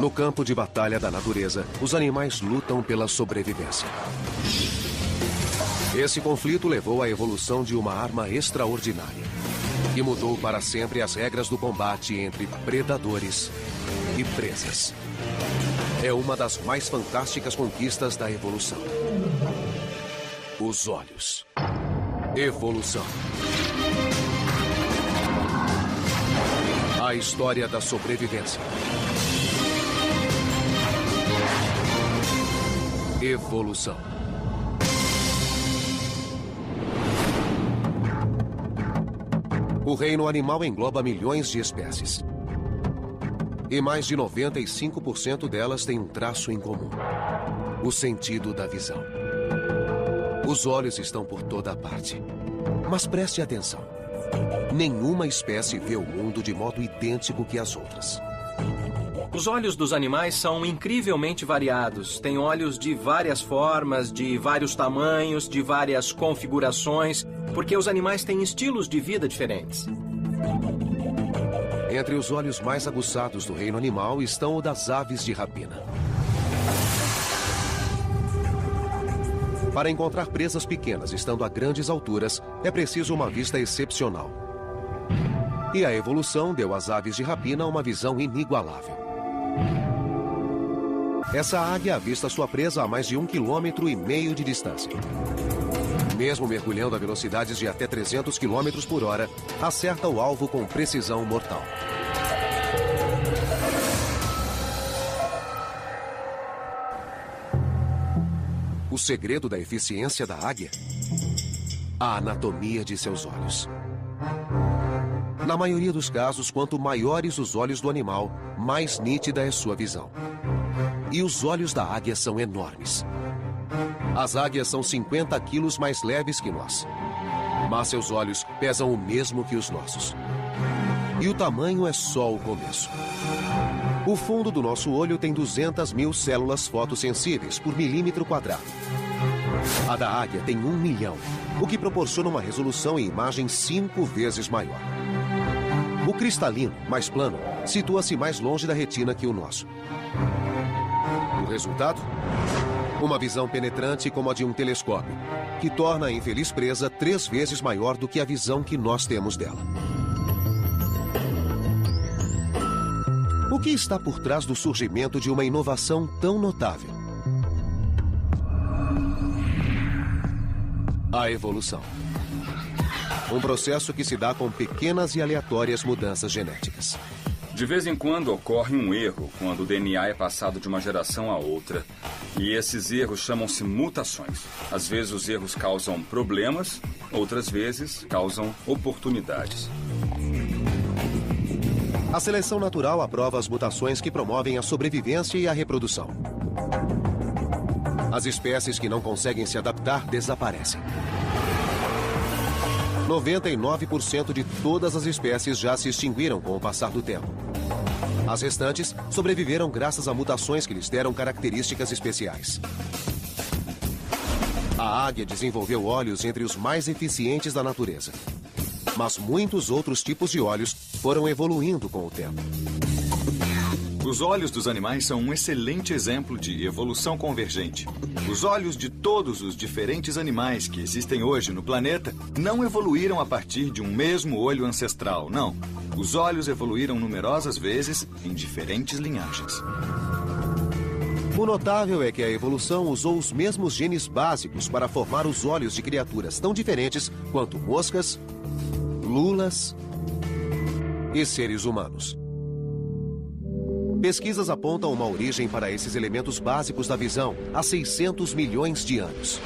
No campo de batalha da natureza, os animais lutam pela sobrevivência. Esse conflito levou à evolução de uma arma extraordinária, que mudou para sempre as regras do combate entre predadores e presas. É uma das mais fantásticas conquistas da evolução. Os olhos. Evolução. A história da sobrevivência. Evolução. O reino animal engloba milhões de espécies. E mais de 95% delas têm um traço em comum: o sentido da visão. Os olhos estão por toda parte. Mas preste atenção. Nenhuma espécie vê o mundo de modo idêntico que as outras. Os olhos dos animais são incrivelmente variados. Têm olhos de várias formas, de vários tamanhos, de várias configurações, porque os animais têm estilos de vida diferentes. Entre os olhos mais aguçados do reino animal estão o das aves de rapina. Para encontrar presas pequenas estando a grandes alturas, é preciso uma vista excepcional. E a evolução deu às aves de rapina uma visão inigualável. Essa águia avista sua presa a mais de 1,5 km de distância. Mesmo mergulhando a velocidades de até 300 km por hora, acerta o alvo com precisão mortal. O segredo da eficiência da águia? A anatomia de seus olhos. Na maioria dos casos, quanto maiores os olhos do animal, mais nítida é sua visão. E os olhos da águia são enormes. As águias são 50 quilos mais leves que nós. Mas seus olhos pesam o mesmo que os nossos. E o tamanho é só o começo. O fundo do nosso olho tem 200 mil células fotossensíveis por milímetro quadrado. A da águia tem 1 milhão, o que proporciona uma resolução e imagem 5 vezes maior. O cristalino, mais plano, situa-se mais longe da retina que o nosso. O resultado? Uma visão penetrante como a de um telescópio, que torna a infeliz presa 3 vezes maior do que a visão que nós temos dela. O que está por trás do surgimento de uma inovação tão notável? A evolução. Um processo que se dá com pequenas e aleatórias mudanças genéticas. De vez em quando ocorre um erro quando o DNA é passado de uma geração a outra. E esses erros chamam-se mutações. Às vezes os erros causam problemas, outras vezes causam oportunidades. A seleção natural aprova as mutações que promovem a sobrevivência e a reprodução. As espécies que não conseguem se adaptar desaparecem. 99% de todas as espécies já se extinguiram com o passar do tempo. As restantes sobreviveram graças a mutações que lhes deram características especiais. A águia desenvolveu olhos entre os mais eficientes da natureza. Mas muitos outros tipos de olhos foram evoluindo com o tempo. Os olhos dos animais são um excelente exemplo de evolução convergente. Os olhos de todos os diferentes animais que existem hoje no planeta não evoluíram a partir de um mesmo olho ancestral, não. Os olhos evoluíram numerosas vezes em diferentes linhagens. O notável é que a evolução usou os mesmos genes básicos para formar os olhos de criaturas tão diferentes quanto moscas, lulas e seres humanos. Pesquisas apontam uma origem para esses elementos básicos da visão há 600 milhões de anos.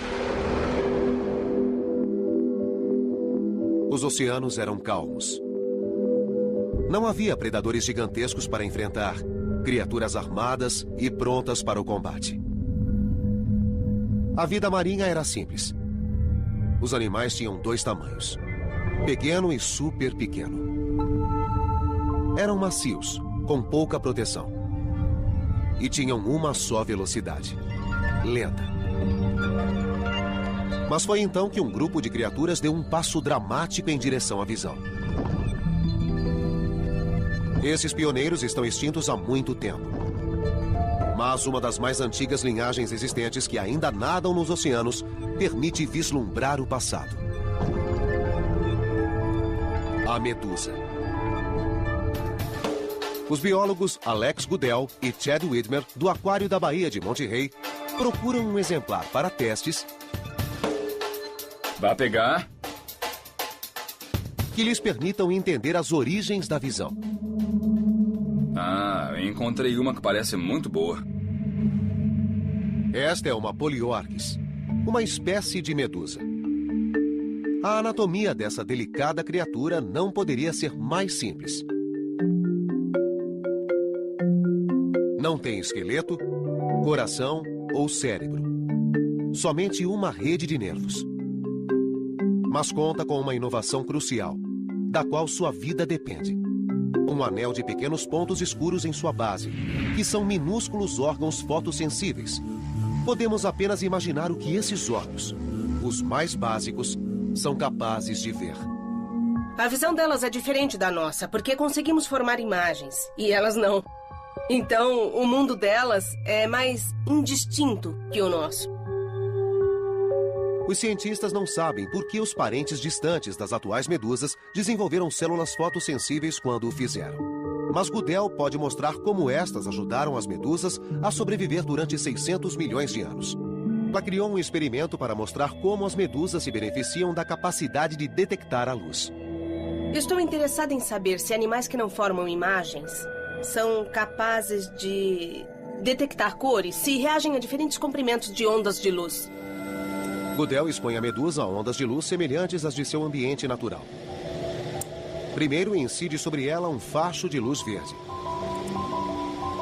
Os oceanos eram calmos. Não havia predadores gigantescos para enfrentar, criaturas armadas e prontas para o combate. A vida marinha era simples. Os animais tinham 2 tamanhos: pequeno e super pequeno. Eram macios, com pouca proteção. E tinham uma só velocidade: lenta. Mas foi então que um grupo de criaturas deu um passo dramático em direção à visão. Esses pioneiros estão extintos há muito tempo. Mas uma das mais antigas linhagens existentes que ainda nadam nos oceanos permite vislumbrar o passado. A medusa. Os biólogos Alex Goodell e Chad Widmer, do Aquário da Baía de Monterey, procuram um exemplar para testes Vai pegar? que lhes permitam entender as origens da visão. Ah, encontrei uma que parece muito boa. Esta é uma Poliorchis, uma espécie de medusa. A anatomia dessa delicada criatura não poderia ser mais simples. Não tem esqueleto, coração ou cérebro. Somente uma rede de nervos. Mas conta com uma inovação crucial, da qual sua vida depende. Um anel de pequenos pontos escuros em sua base, que são minúsculos órgãos fotossensíveis. Podemos apenas imaginar o que esses olhos, os mais básicos, são capazes de ver. A visão delas é diferente da nossa, porque conseguimos formar imagens, e elas não. Então, o mundo delas é mais indistinto que o nosso. Os cientistas não sabem por que os parentes distantes das atuais medusas desenvolveram células fotossensíveis quando o fizeram. Mas Goodell pode mostrar como estas ajudaram as medusas a sobreviver durante 600 milhões de anos. Ela criou um experimento para mostrar como as medusas se beneficiam da capacidade de detectar a luz. Estou interessada em saber se animais que não formam imagens são capazes de detectar cores se reagem a diferentes comprimentos de ondas de luz. Goodell expõe a medusa a ondas de luz semelhantes às de seu ambiente natural. Primeiro, incide sobre ela um facho de luz verde.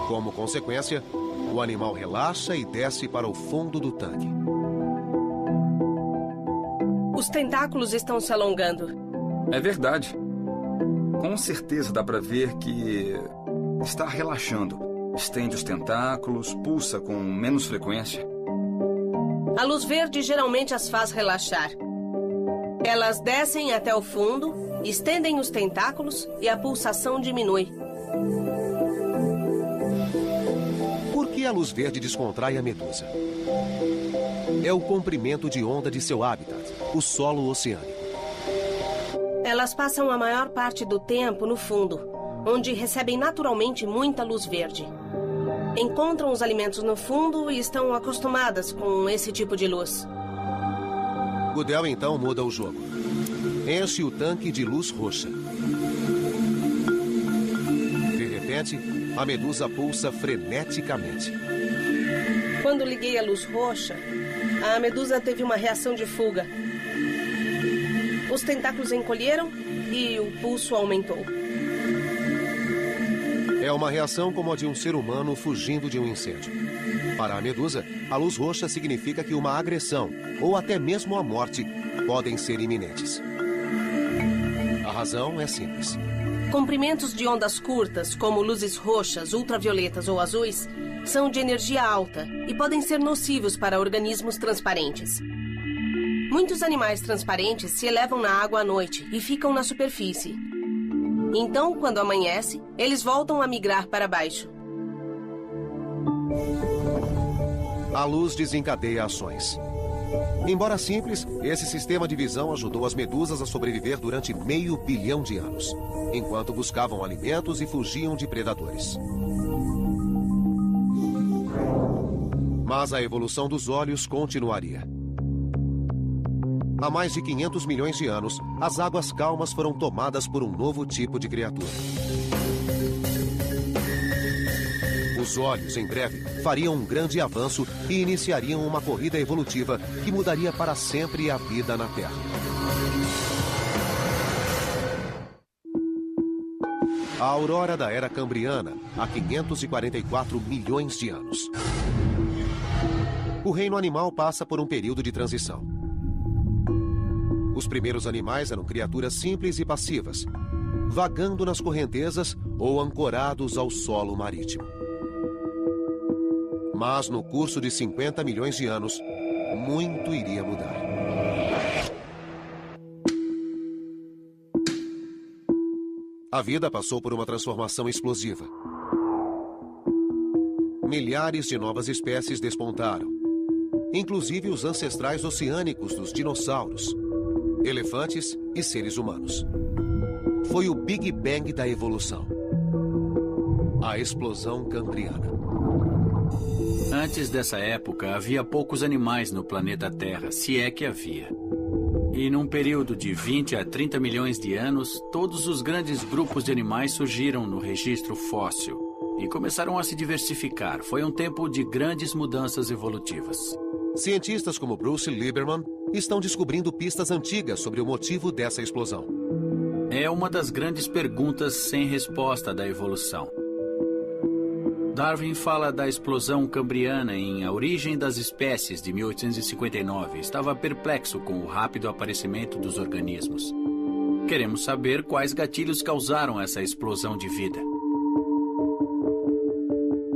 Como consequência, o animal relaxa e desce para o fundo do tanque. Os tentáculos estão se alongando. É verdade. Com certeza dá para ver que está relaxando. Estende os tentáculos, pulsa com menos frequência. A luz verde geralmente as faz relaxar. Elas descem até o fundo, estendem os tentáculos e a pulsação diminui. Por que a luz verde descontrai a medusa? É o comprimento de onda de seu habitat, o solo oceânico. Elas passam a maior parte do tempo no fundo, onde recebem naturalmente muita luz verde. Encontram os alimentos no fundo e estão acostumadas com esse tipo de luz. Goodell então muda o jogo. Enche o tanque de luz roxa. De repente, a medusa pulsa freneticamente. Quando liguei a luz roxa, a medusa teve uma reação de fuga. Os tentáculos encolheram e o pulso aumentou. É uma reação como a de um ser humano fugindo de um incêndio. Para a medusa, a luz roxa significa que uma agressão, ou até mesmo a morte, podem ser iminentes. A razão é simples. Comprimentos de ondas curtas, como luzes roxas, ultravioletas ou azuis, são de energia alta e podem ser nocivos para organismos transparentes. Muitos animais transparentes se elevam na água à noite e ficam na superfície. Então, quando amanhece, eles voltam a migrar para baixo. A luz desencadeia ações. Embora simples, esse sistema de visão ajudou as medusas a sobreviver durante 500 milhões de anos, enquanto buscavam alimentos e fugiam de predadores. Mas a evolução dos olhos continuaria. Há mais de 500 milhões de anos, as águas calmas foram tomadas por um novo tipo de criatura. Os olhos, em breve, fariam um grande avanço e iniciariam uma corrida evolutiva que mudaria para sempre a vida na Terra. A aurora da Era Cambriana, há 544 milhões de anos. O reino animal passa por um período de transição. Os primeiros animais eram criaturas simples e passivas, vagando nas correntezas ou ancorados ao solo marítimo. Mas no curso de 50 milhões de anos, muito iria mudar. A vida passou por uma transformação explosiva. milhares de novas espécies despontaram, inclusive os ancestrais oceânicos dos dinossauros, elefantes e seres humanos. Foi o Big Bang da evolução. A explosão cambriana. Antes dessa época, havia poucos animais no planeta Terra, se é que havia. E num período de 20 a 30 milhões de anos, todos os grandes grupos de animais surgiram no registro fóssil e começaram a se diversificar. Foi um tempo de grandes mudanças evolutivas. Cientistas como Bruce Lieberman estão descobrindo pistas antigas sobre o motivo dessa explosão. É uma das grandes perguntas sem resposta da evolução. Darwin fala da explosão cambriana em A Origem das Espécies, de 1859. Estava perplexo com o rápido aparecimento dos organismos. Queremos saber quais gatilhos causaram essa explosão de vida.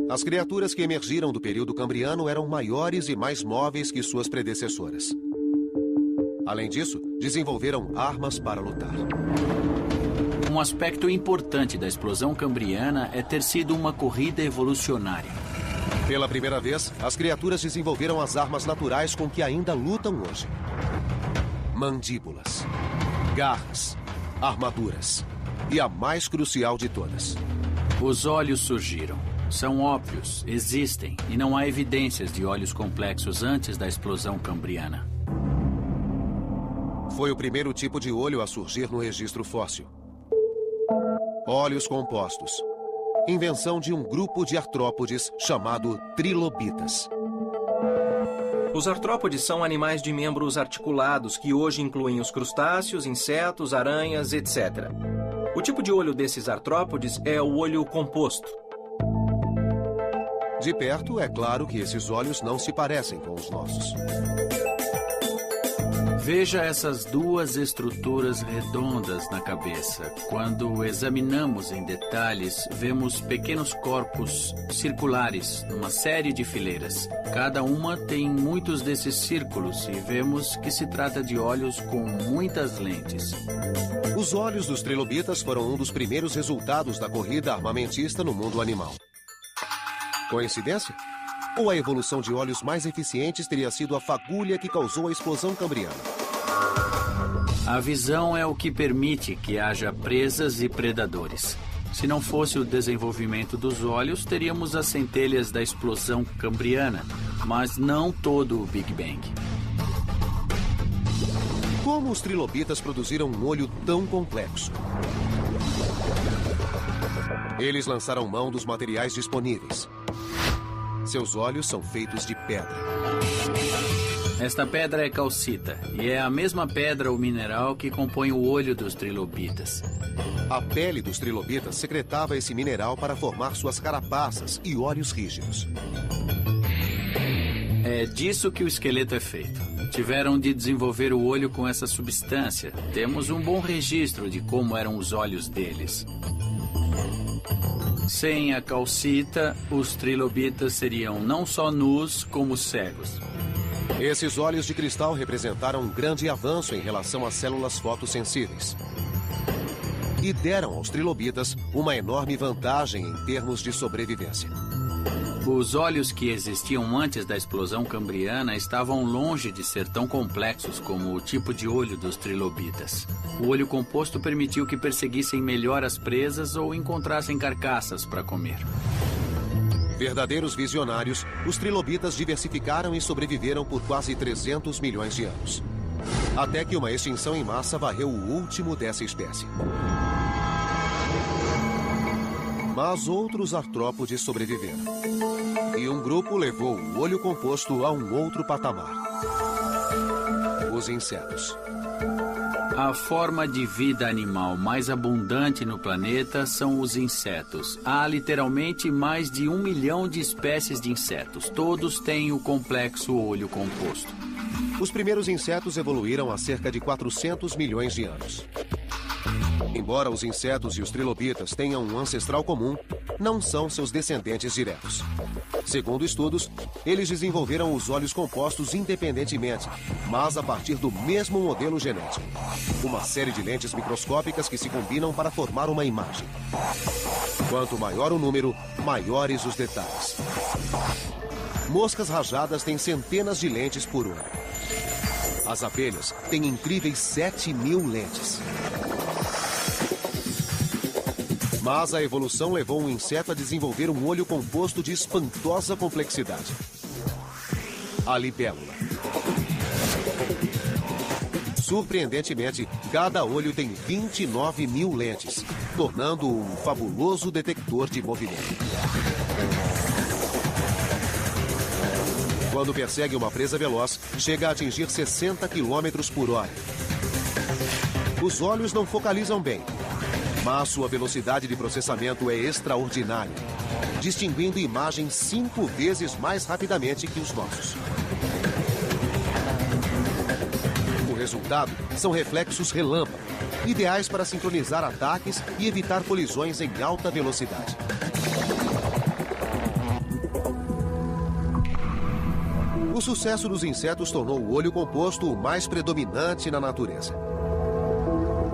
As criaturas que emergiram do período cambriano eram maiores e mais móveis que suas predecessoras. Além disso, desenvolveram armas para lutar. Um aspecto importante da explosão cambriana é ter sido uma corrida evolucionária. Pela primeira vez, as criaturas desenvolveram as armas naturais com que ainda lutam hoje. Mandíbulas, garras, armaduras e a mais crucial de todas. Os olhos surgiram. São óbvios, existem, e não há evidências de olhos complexos antes da explosão cambriana. Foi o primeiro tipo de olho a surgir no registro fóssil. Olhos compostos. Invenção de um grupo de artrópodes chamado trilobitas. Os artrópodes são animais de membros articulados que hoje incluem os crustáceos, insetos, aranhas, etc. O tipo de olho desses artrópodes é o olho composto. De perto, é claro que esses olhos não se parecem com os nossos. Veja essas duas estruturas redondas na cabeça. Quando examinamos em detalhes, vemos pequenos corpos circulares numa série de fileiras. Cada uma tem muitos desses círculos e vemos que se trata de olhos com muitas lentes. Os olhos dos trilobitas foram um dos primeiros resultados da corrida armamentista no mundo animal. Coincidência? Ou a evolução de olhos mais eficientes teria sido a fagulha que causou a explosão cambriana? A visão é o que permite que haja presas e predadores. Se não fosse o desenvolvimento dos olhos, teríamos as centelhas da explosão cambriana, mas não todo o Big Bang. Como os trilobitas produziram um olho tão complexo? Eles lançaram mão dos materiais disponíveis. Seus olhos são feitos de pedra. Esta pedra é calcita, e é a mesma pedra ou mineral que compõe o olho dos trilobitas. A pele dos trilobitas secretava esse mineral para formar suas carapaças e olhos rígidos. É disso que o esqueleto é feito. Tiveram de desenvolver o olho com essa substância. Temos um bom registro de como eram os olhos deles. Sem a calcita, os trilobitas seriam não só nus, como cegos. Esses olhos de cristal representaram um grande avanço em relação às células fotossensíveis. E deram aos trilobitas uma enorme vantagem em termos de sobrevivência. Os olhos que existiam antes da explosão cambriana estavam longe de ser tão complexos como o tipo de olho dos trilobitas. O olho composto permitiu que perseguissem melhor as presas ou encontrassem carcaças para comer. Verdadeiros visionários, os trilobitas diversificaram e sobreviveram por quase 300 milhões de anos. Até que uma extinção em massa varreu o último dessa espécie. Mas outros artrópodes sobreviveram. E um grupo levou o olho composto a um outro patamar. Os insetos. A forma de vida animal mais abundante no planeta são os insetos. Há literalmente mais de 1 milhão de espécies de insetos. Todos têm o complexo olho composto. Os primeiros insetos evoluíram há cerca de 400 milhões de anos. Embora os insetos e os trilobitas tenham um ancestral comum, não são seus descendentes diretos. Segundo estudos, eles desenvolveram os olhos compostos independentemente, mas a partir do mesmo modelo genético. Uma série de lentes microscópicas que se combinam para formar uma imagem. Quanto maior o número, maiores os detalhes. Moscas rajadas têm centenas de lentes por olho. As abelhas têm incríveis 7.000 lentes. Mas a evolução levou um inseto a desenvolver um olho composto de espantosa complexidade. A libélula. Surpreendentemente, cada olho tem 29.000 lentes, tornando-o um fabuloso detector de movimento. Quando persegue uma presa veloz, chega a atingir 60 km por hora. Os olhos não focalizam bem, mas sua velocidade de processamento é extraordinária, distinguindo imagens 5 vezes mais rapidamente que os nossos. O resultado são reflexos relâmpago, ideais para sincronizar ataques e evitar colisões em alta velocidade. O sucesso dos insetos tornou o olho composto o mais predominante na natureza.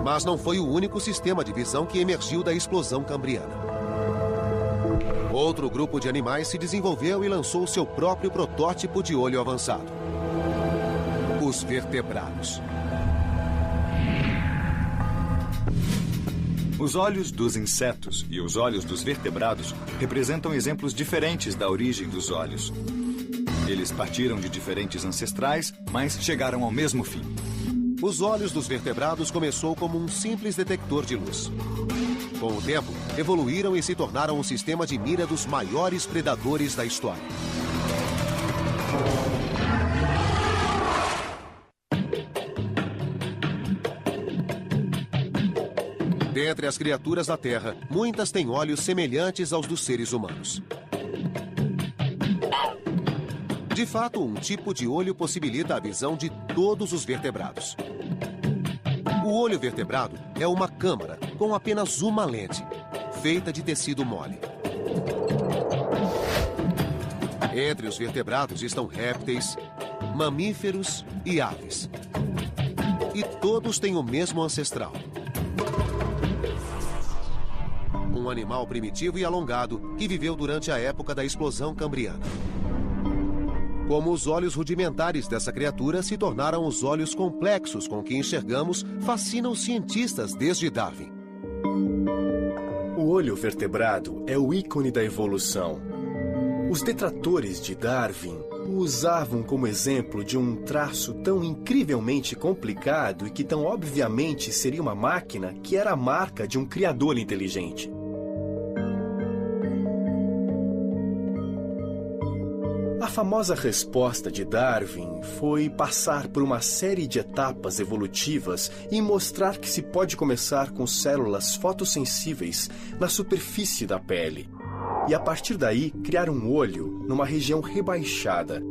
Mas não foi o único sistema de visão que emergiu da explosão cambriana. Outro grupo de animais se desenvolveu e lançou seu próprio protótipo de olho avançado: os vertebrados. Os olhos dos insetos e os olhos dos vertebrados representam exemplos diferentes da origem dos olhos. Eles partiram de diferentes ancestrais, mas chegaram ao mesmo fim. Os olhos dos vertebrados começou como um simples detector de luz. Com o tempo, evoluíram e se tornaram um sistema de mira dos maiores predadores da história. Dentre as criaturas da Terra, muitas têm olhos semelhantes aos dos seres humanos. De fato, um tipo de olho possibilita a visão de todos os vertebrados. O olho vertebrado é uma câmara com apenas uma lente, feita de tecido mole. Entre os vertebrados estão répteis, mamíferos e aves. E todos têm o mesmo ancestral. Um animal primitivo e alongado que viveu durante a época da explosão cambriana. Como os olhos rudimentares dessa criatura se tornaram os olhos complexos com que enxergamos, fascinam os cientistas desde Darwin. O olho vertebrado é o ícone da evolução. Os detratores de Darwin o usavam como exemplo de um traço tão incrivelmente complicado e que tão obviamente seria uma máquina que era a marca de um criador inteligente. A famosa resposta de Darwin foi passar por uma série de etapas evolutivas e mostrar que se pode começar com células fotossensíveis na superfície da pele. E a partir daí, criar um olho numa região rebaixada,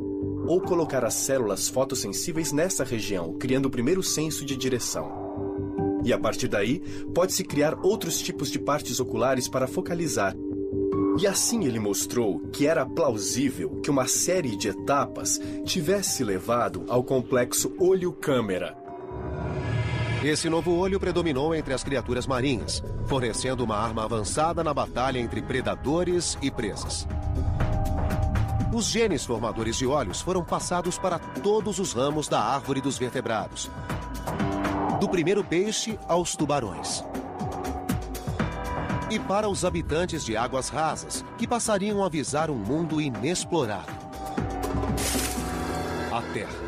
ou colocar as células fotossensíveis nessa região, criando o primeiro senso de direção. E a partir daí, pode-se criar outros tipos de partes oculares para focalizar. E assim ele mostrou que era plausível que uma série de etapas tivesse levado ao complexo olho-câmera. Esse novo olho predominou entre as criaturas marinhas, fornecendo uma arma avançada na batalha entre predadores e presas. Os genes formadores de olhos foram passados para todos os ramos da árvore dos vertebrados, do primeiro peixe aos tubarões. E para os habitantes de águas rasas, que passariam a visar um mundo inexplorado. A Terra.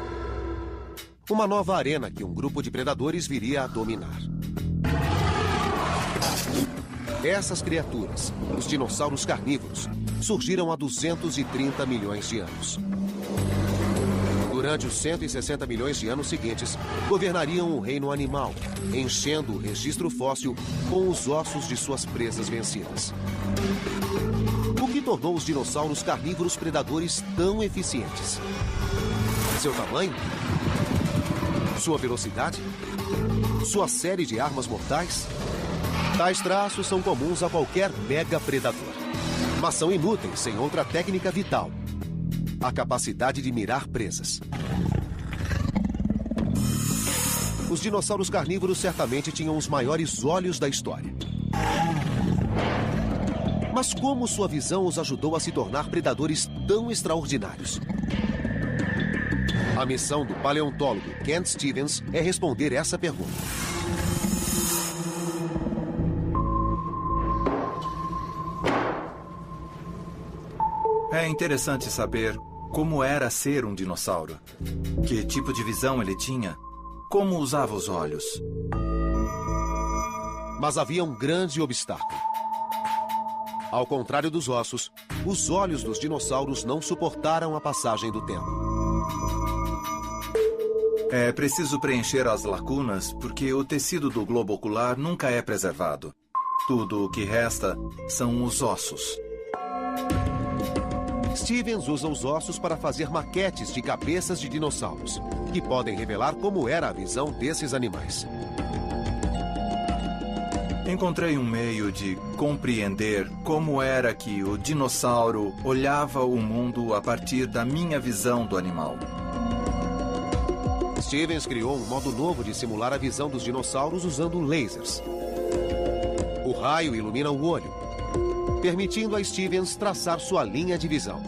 Uma nova arena que um grupo de predadores viria a dominar. Essas criaturas, os dinossauros carnívoros, surgiram há 230 milhões de anos. Durante os 160 milhões de anos seguintes, governariam o reino animal, enchendo o registro fóssil com os ossos de suas presas vencidas. O que tornou os dinossauros carnívoros predadores tão eficientes? Seu tamanho? Sua velocidade? Sua série de armas mortais? Tais traços são comuns a qualquer mega predador, mas são inúteis sem outra técnica vital: a capacidade de mirar presas. Os dinossauros carnívoros certamente tinham os maiores olhos da história. Mas como sua visão os ajudou a se tornar predadores tão extraordinários? A missão do paleontólogo Kent Stevens é responder essa pergunta. É interessante saber como era ser um dinossauro. Que tipo de visão ele tinha? Como usava os olhos? Mas havia um grande obstáculo. Ao contrário dos ossos, os olhos dos dinossauros não suportaram a passagem do tempo. É preciso preencher as lacunas porque o tecido do globo ocular nunca é preservado. Tudo o que resta são os ossos. Stevens usa os ossos para fazer maquetes de cabeças de dinossauros, que podem revelar como era a visão desses animais. Encontrei um meio de compreender como era que o dinossauro olhava o mundo a partir da minha visão do animal. Stevens criou um modo novo de simular a visão dos dinossauros usando lasers. O raio ilumina o olho, permitindo a Stevens traçar sua linha de visão.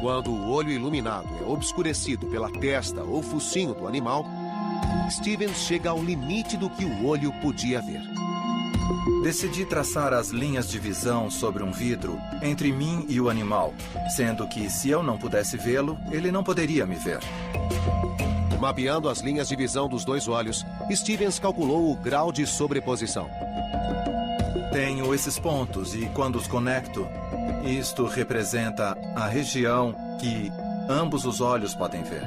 Quando o olho iluminado é obscurecido pela testa ou focinho do animal, Stevens chega ao limite do que o olho podia ver. Decidi traçar as linhas de visão sobre um vidro entre mim e o animal, sendo que se eu não pudesse vê-lo, ele não poderia me ver. Mapeando as linhas de visão dos dois olhos, Stevens calculou o grau de sobreposição. Tenho esses pontos e, quando os conecto, isto representa a região que ambos os olhos podem ver.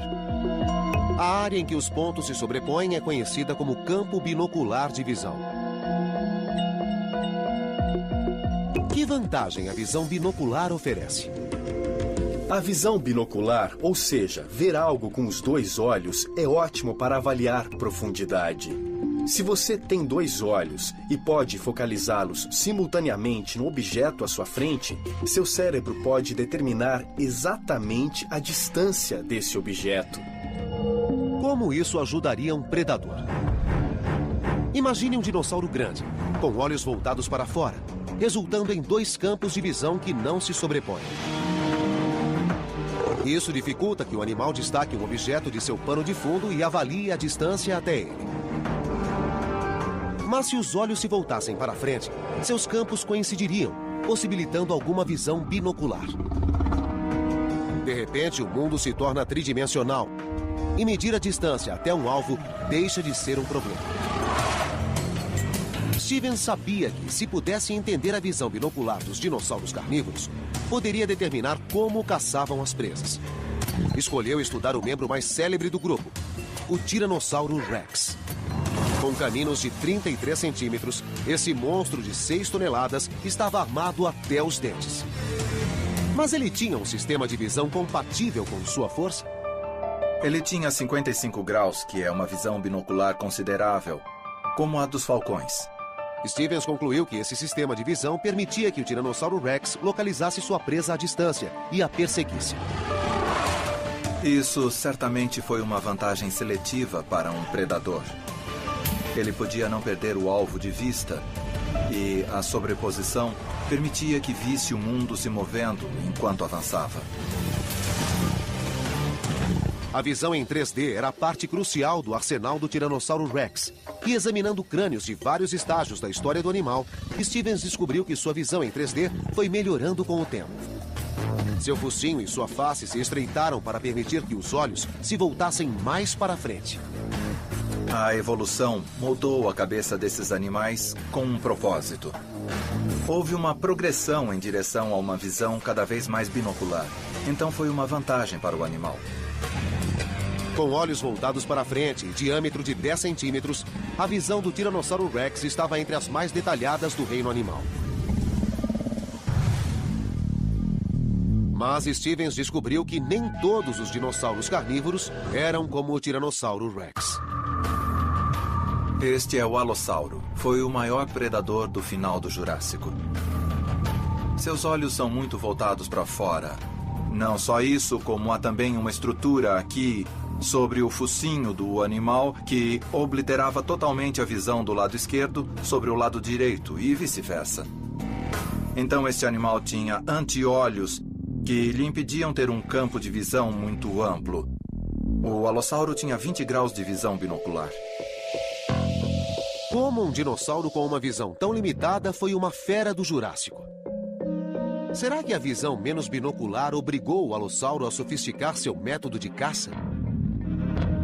A área em que os pontos se sobrepõem é conhecida como campo binocular de visão. Que vantagem a visão binocular oferece? A visão binocular, ou seja, ver algo com os dois olhos, é ótimo para avaliar profundidade. Se você tem dois olhos e pode focalizá-los simultaneamente no objeto à sua frente, seu cérebro pode determinar exatamente a distância desse objeto. Como isso ajudaria um predador? Imagine um dinossauro grande, com olhos voltados para fora, resultando em dois campos de visão que não se sobrepõem. Isso dificulta que o animal destaque um objeto de seu pano de fundo e avalie a distância até ele. Mas se os olhos se voltassem para frente, seus campos coincidiriam, possibilitando alguma visão binocular. De repente, o mundo se torna tridimensional e medir a distância até um alvo deixa de ser um problema. Stevens sabia que, se pudesse entender a visão binocular dos dinossauros carnívoros, poderia determinar como caçavam as presas. Escolheu estudar o membro mais célebre do grupo, o Tiranossauro Rex. Com caninos de 33 centímetros, esse monstro de 6 toneladas estava armado até os dentes. Mas ele tinha um sistema de visão compatível com sua força? Ele tinha 55 graus, que é uma visão binocular considerável, como a dos falcões. Stevens concluiu que esse sistema de visão permitia que o Tiranossauro Rex localizasse sua presa à distância e a perseguisse. Isso certamente foi uma vantagem seletiva para um predador. Ele podia não perder o alvo de vista e a sobreposição permitia que visse o mundo se movendo enquanto avançava. A visão em 3D era a parte crucial do arsenal do Tiranossauro Rex. E examinando crânios de vários estágios da história do animal, Stevens descobriu que sua visão em 3D foi melhorando com o tempo. Seu focinho e sua face se estreitaram para permitir que os olhos se voltassem mais para frente. A evolução moldou a cabeça desses animais com um propósito. Houve uma progressão em direção a uma visão cada vez mais binocular. Então foi uma vantagem para o animal. Com olhos voltados para frente e diâmetro de 10 centímetros, a visão do Tiranossauro Rex estava entre as mais detalhadas do reino animal. Mas Stevens descobriu que nem todos os dinossauros carnívoros eram como o Tiranossauro Rex. Este é o Alossauro. Foi o maior predador do final do Jurássico. Seus olhos são muito voltados para fora. Não só isso, como há também uma estrutura aqui sobre o focinho do animal, que obliterava totalmente a visão do lado esquerdo sobre o lado direito e vice-versa. Então este animal tinha anti-olhos que lhe impediam ter um campo de visão muito amplo. O alossauro tinha 20 graus de visão binocular. Como um dinossauro com uma visão tão limitada foi uma fera do Jurássico? Será que a visão menos binocular obrigou o alossauro a sofisticar seu método de caça?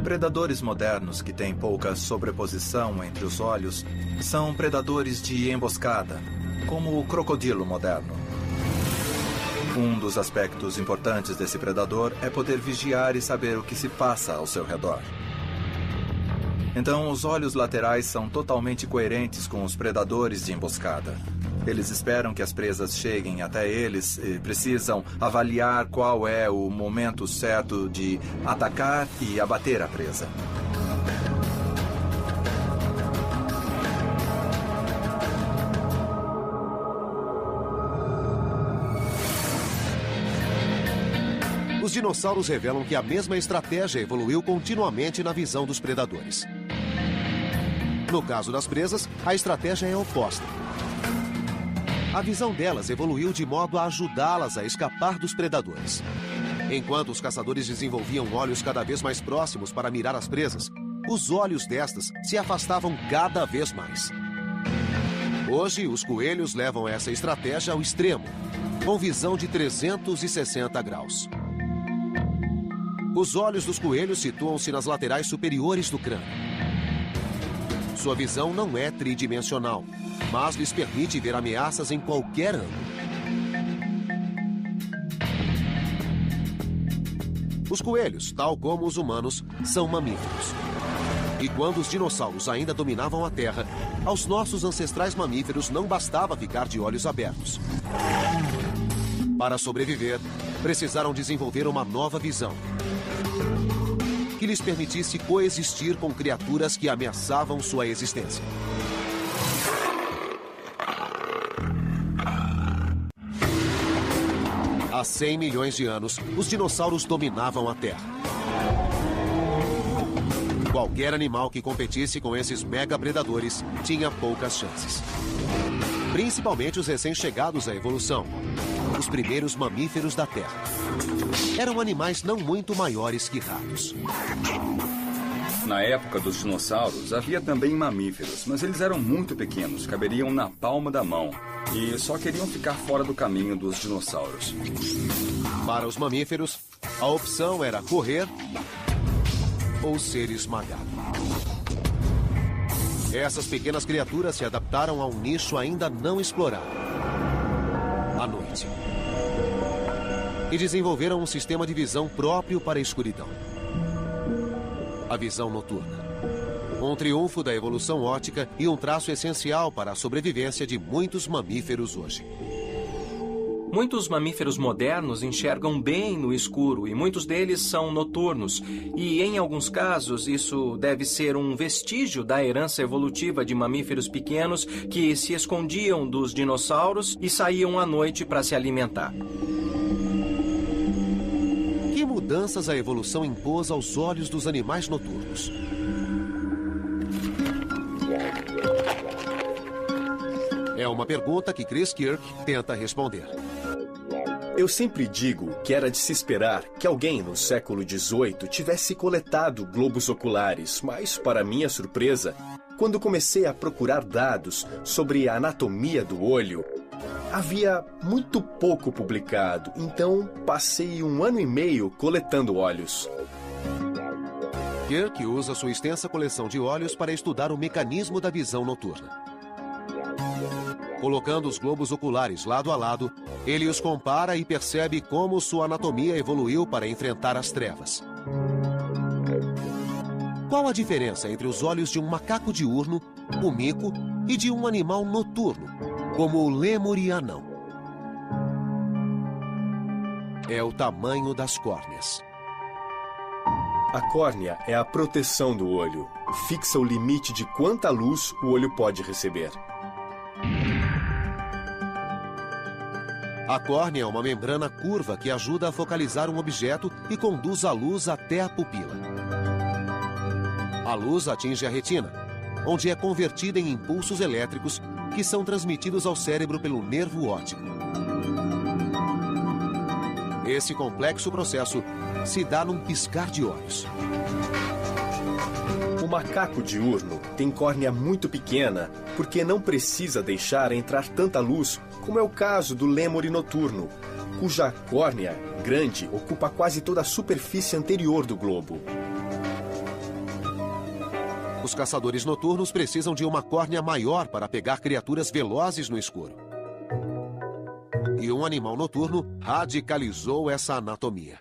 Predadores modernos que têm pouca sobreposição entre os olhos são predadores de emboscada, como o crocodilo moderno. Um dos aspectos importantes desse predador é poder vigiar e saber o que se passa ao seu redor. Então, os olhos laterais são totalmente coerentes com os predadores de emboscada. Eles esperam que as presas cheguem até eles e precisam avaliar qual é o momento certo de atacar e abater a presa. Os dinossauros revelam que a mesma estratégia evoluiu continuamente na visão dos predadores. No caso das presas, a estratégia é oposta. A visão delas evoluiu de modo a ajudá-las a escapar dos predadores. Enquanto os caçadores desenvolviam olhos cada vez mais próximos para mirar as presas, os olhos destas se afastavam cada vez mais. Hoje, os coelhos levam essa estratégia ao extremo, com visão de 360 graus. Os olhos dos coelhos situam-se nas laterais superiores do crânio. Sua visão não é tridimensional, mas lhes permite ver ameaças em qualquer ângulo. Os coelhos, tal como os humanos, são mamíferos. E quando os dinossauros ainda dominavam a Terra, aos nossos ancestrais mamíferos não bastava ficar de olhos abertos. Para sobreviver, precisaram desenvolver uma nova visão, que lhes permitisse coexistir com criaturas que ameaçavam sua existência. Há 100 milhões de anos, os dinossauros dominavam a Terra. Qualquer animal que competisse com esses mega-predadores tinha poucas chances. Principalmente os recém-chegados à evolução, os primeiros mamíferos da Terra. Eram animais não muito maiores que ratos. Na época dos dinossauros, havia também mamíferos, mas eles eram muito pequenos, caberiam na palma da mão e só queriam ficar fora do caminho dos dinossauros. Para os mamíferos, a opção era correr ou ser esmagado. Essas pequenas criaturas se adaptaram a um nicho ainda não explorado: a noite. E desenvolveram um sistema de visão próprio para a escuridão: a visão noturna. Um triunfo da evolução óptica e um traço essencial para a sobrevivência de muitos mamíferos hoje. Muitos mamíferos modernos enxergam bem no escuro e muitos deles são noturnos. E, em alguns casos, isso deve ser um vestígio da herança evolutiva de mamíferos pequenos que se escondiam dos dinossauros e saíam à noite para se alimentar. Que mudanças a evolução impôs aos olhos dos animais noturnos? É uma pergunta que Chris Kirk tenta responder. Eu sempre digo que era de se esperar que alguém no século XVIII tivesse coletado globos oculares, mas, para minha surpresa, quando comecei a procurar dados sobre a anatomia do olho, havia muito pouco publicado, então passei 1 ano e meio coletando olhos. Kirk usa sua extensa coleção de olhos para estudar o mecanismo da visão noturna. Colocando os globos oculares lado a lado, ele os compara e percebe como sua anatomia evoluiu para enfrentar as trevas. Qual a diferença entre os olhos de um macaco diurno, o mico, e de um animal noturno, como o lêmur e anão? É o tamanho das córneas. A córnea é a proteção do olho. Fixa o limite de quanta luz o olho pode receber. A córnea é uma membrana curva que ajuda a focalizar um objeto e conduz a luz até a pupila. A luz atinge a retina, onde é convertida em impulsos elétricos que são transmitidos ao cérebro pelo nervo óptico. Esse complexo processo se dá num piscar de olhos. O macaco diurno tem córnea muito pequena porque não precisa deixar entrar tanta luz, como é o caso do lêmure noturno, cuja córnea grande ocupa quase toda a superfície anterior do globo. Os caçadores noturnos precisam de uma córnea maior para pegar criaturas velozes no escuro. E um animal noturno radicalizou essa anatomia.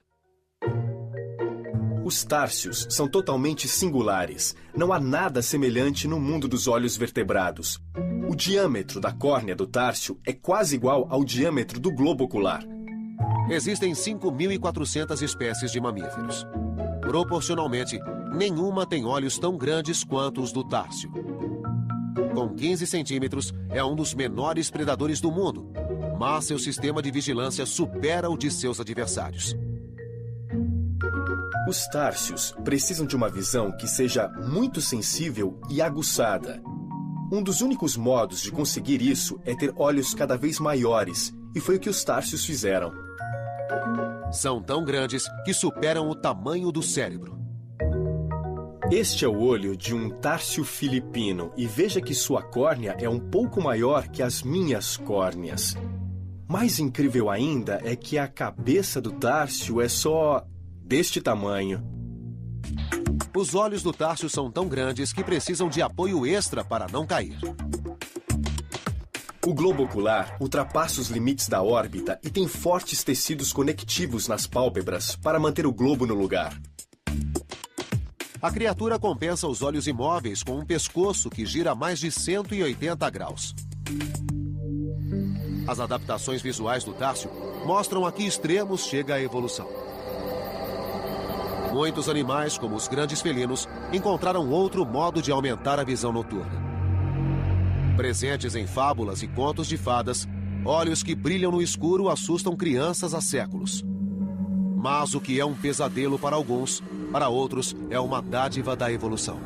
Os társios são totalmente singulares. Não há nada semelhante no mundo dos olhos vertebrados. O diâmetro da córnea do társio é quase igual ao diâmetro do globo ocular. Existem 5.400 espécies de mamíferos. Proporcionalmente, nenhuma tem olhos tão grandes quanto os do társio. Com 15 centímetros, é um dos menores predadores do mundo, mas seu sistema de vigilância supera o de seus adversários. Os társios precisam de uma visão que seja muito sensível e aguçada. Um dos únicos modos de conseguir isso é ter olhos cada vez maiores, e foi o que os társios fizeram. São tão grandes que superam o tamanho do cérebro. Este é o olho de um társio filipino, e veja que sua córnea é um pouco maior que as minhas córneas. Mais incrível ainda é que a cabeça do társio é só deste tamanho. Os olhos do társio são tão grandes que precisam de apoio extra para não cair. O globo ocular ultrapassa os limites da órbita e tem fortes tecidos conectivos nas pálpebras para manter o globo no lugar. A criatura compensa os olhos imóveis com um pescoço que gira a mais de 180 graus. As adaptações visuais do társio mostram a que extremos chega a evolução. Muitos animais, como os grandes felinos, encontraram outro modo de aumentar a visão noturna. Presentes em fábulas e contos de fadas, olhos que brilham no escuro assustam crianças há séculos. Mas o que é um pesadelo para alguns, para outros é uma dádiva da evolução.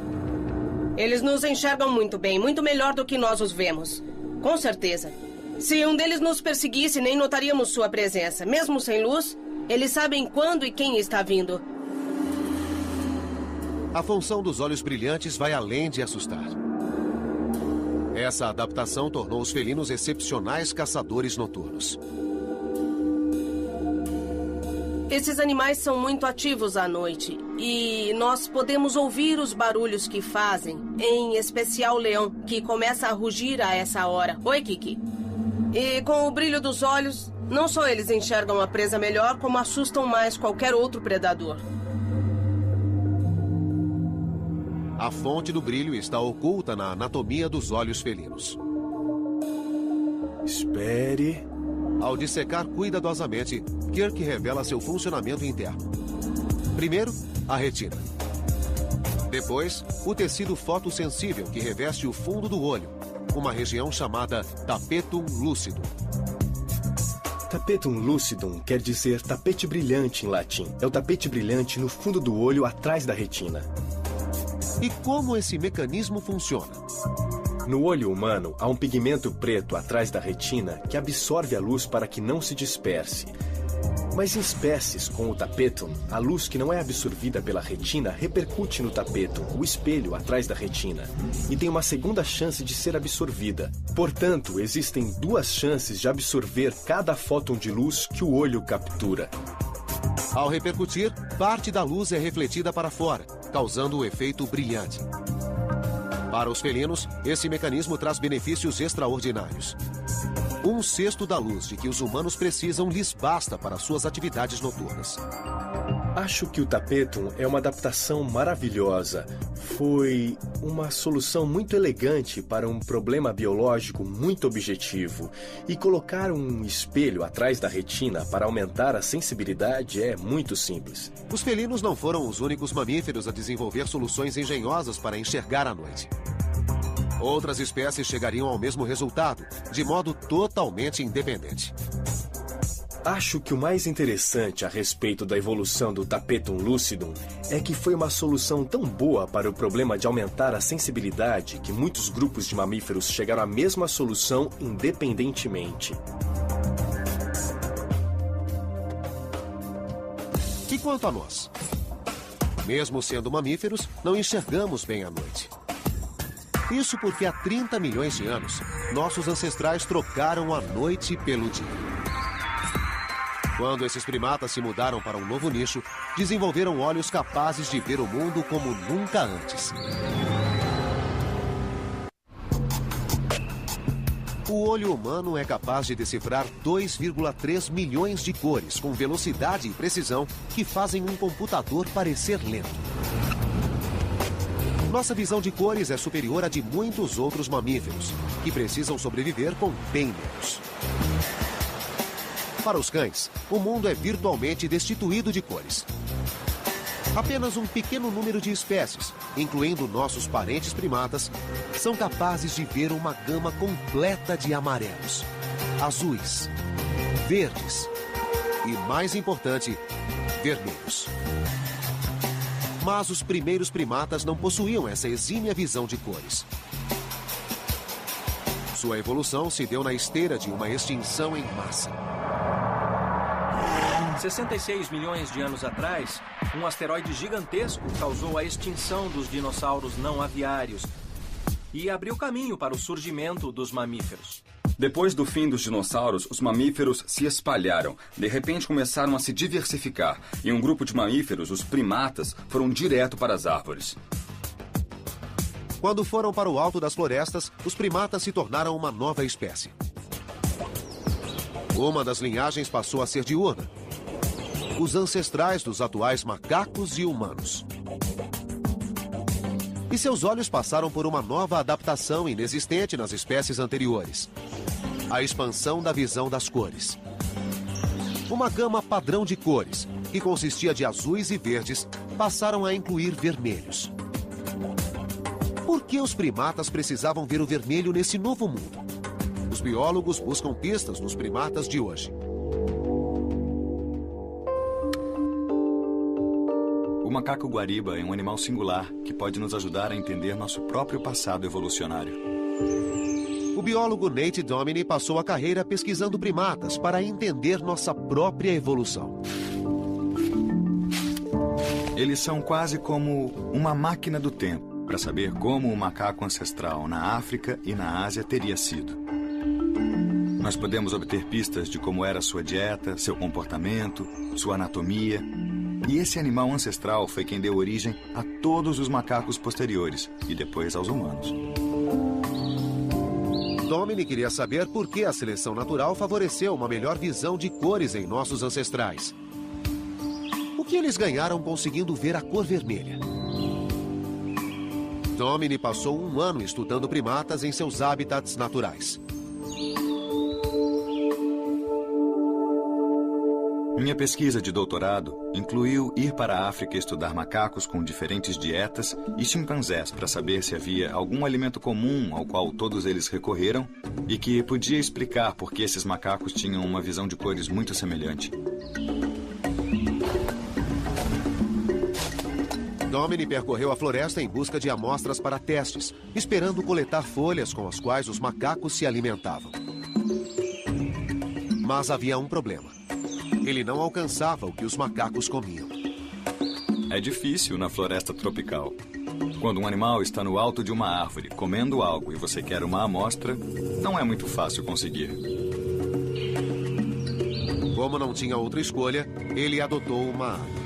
Eles nos enxergam muito bem, muito melhor do que nós os vemos. Com certeza. Se um deles nos perseguisse, nem notaríamos sua presença. Mesmo sem luz, eles sabem quando e quem está vindo. A função dos olhos brilhantes vai além de assustar. Essa adaptação tornou os felinos excepcionais caçadores noturnos. Esses animais são muito ativos à noite e nós podemos ouvir os barulhos que fazem, em especial o leão, que começa a rugir a essa hora. Oi, Kiki. E com o brilho dos olhos, não só eles enxergam a presa melhor, como assustam mais qualquer outro predador. A fonte do brilho está oculta na anatomia dos olhos felinos. Espere. Ao dissecar cuidadosamente, Kirk revela seu funcionamento interno. Primeiro, a retina. Depois, o tecido fotossensível que reveste o fundo do olho, uma região chamada tapetum lucidum. Tapetum lucidum quer dizer tapete brilhante em latim. É o tapete brilhante no fundo do olho atrás da retina. E como esse mecanismo funciona? No olho humano, há um pigmento preto atrás da retina que absorve a luz para que não se disperse. Mas em espécies com o tapetum, a luz que não é absorvida pela retina repercute no tapetum, o espelho atrás da retina, e tem uma segunda chance de ser absorvida. Portanto, existem duas chances de absorver cada fóton de luz que o olho captura. Ao repercutir, parte da luz é refletida para fora, causando o efeito brilhante. Para os felinos, esse mecanismo traz benefícios extraordinários. 1/6 da luz de que os humanos precisam lhes basta para suas atividades noturnas. Acho que o tapetum é uma adaptação maravilhosa. Foi uma solução muito elegante para um problema biológico muito objetivo. E colocar um espelho atrás da retina para aumentar a sensibilidade é muito simples. Os felinos não foram os únicos mamíferos a desenvolver soluções engenhosas para enxergar à noite. Outras espécies chegariam ao mesmo resultado, de modo totalmente independente. Acho que o mais interessante a respeito da evolução do Tapetum lucidum é que foi uma solução tão boa para o problema de aumentar a sensibilidade que muitos grupos de mamíferos chegaram à mesma solução independentemente. E quanto a nós? Mesmo sendo mamíferos, não enxergamos bem à noite. Isso porque há 30 milhões de anos, nossos ancestrais trocaram a noite pelo dia. Quando esses primatas se mudaram para um novo nicho, desenvolveram olhos capazes de ver o mundo como nunca antes. O olho humano é capaz de decifrar 2,3 milhões de cores com velocidade e precisão que fazem um computador parecer lento. Nossa visão de cores é superior à de muitos outros mamíferos, que precisam sobreviver com bem menos. Para os cães, o mundo é virtualmente destituído de cores. Apenas um pequeno número de espécies, incluindo nossos parentes primatas, são capazes de ver uma gama completa de amarelos, azuis, verdes e, mais importante, vermelhos. Mas os primeiros primatas não possuíam essa exímia visão de cores. Sua evolução se deu na esteira de uma extinção em massa. 66 milhões de anos atrás, um asteroide gigantesco causou a extinção dos dinossauros não aviários e abriu caminho para o surgimento dos mamíferos. Depois do fim dos dinossauros, os mamíferos se espalharam. De repente começaram a se diversificar e um grupo de mamíferos, os primatas, foram direto para as árvores. Quando foram para o alto das florestas, os primatas se tornaram uma nova espécie. Uma das linhagens passou a ser diurna. Os ancestrais dos atuais macacos e humanos. E seus olhos passaram por uma nova adaptação inexistente nas espécies anteriores. A expansão da visão das cores. Uma gama padrão de cores, que consistia de azuis e verdes, passaram a incluir vermelhos. Por que os primatas precisavam ver o vermelho nesse novo mundo? Os biólogos buscam pistas nos primatas de hoje. O macaco guariba é um animal singular que pode nos ajudar a entender nosso próprio passado evolucionário. O biólogo Nate Domini passou a carreira pesquisando primatas para entender nossa própria evolução. Eles são quase como uma máquina do tempo para saber como o macaco ancestral na África e na Ásia teria sido. Nós podemos obter pistas de como era sua dieta, seu comportamento, sua anatomia. E esse animal ancestral foi quem deu origem a todos os macacos posteriores e depois aos humanos. Domini queria saber por que a seleção natural favoreceu uma melhor visão de cores em nossos ancestrais. O que eles ganharam conseguindo ver a cor vermelha? Domini passou um ano estudando primatas em seus habitats naturais. Minha pesquisa de doutorado incluiu ir para a África estudar macacos com diferentes dietas e chimpanzés para saber se havia algum alimento comum ao qual todos eles recorreram e que podia explicar por que esses macacos tinham uma visão de cores muito semelhante. Domini percorreu a floresta em busca de amostras para testes, esperando coletar folhas com as quais os macacos se alimentavam. Mas havia um problema. Ele não alcançava o que os macacos comiam. É difícil na floresta tropical. Quando um animal está no alto de uma árvore comendo algo e você quer uma amostra, não é muito fácil conseguir. Como não tinha outra escolha, ele adotou uma arma.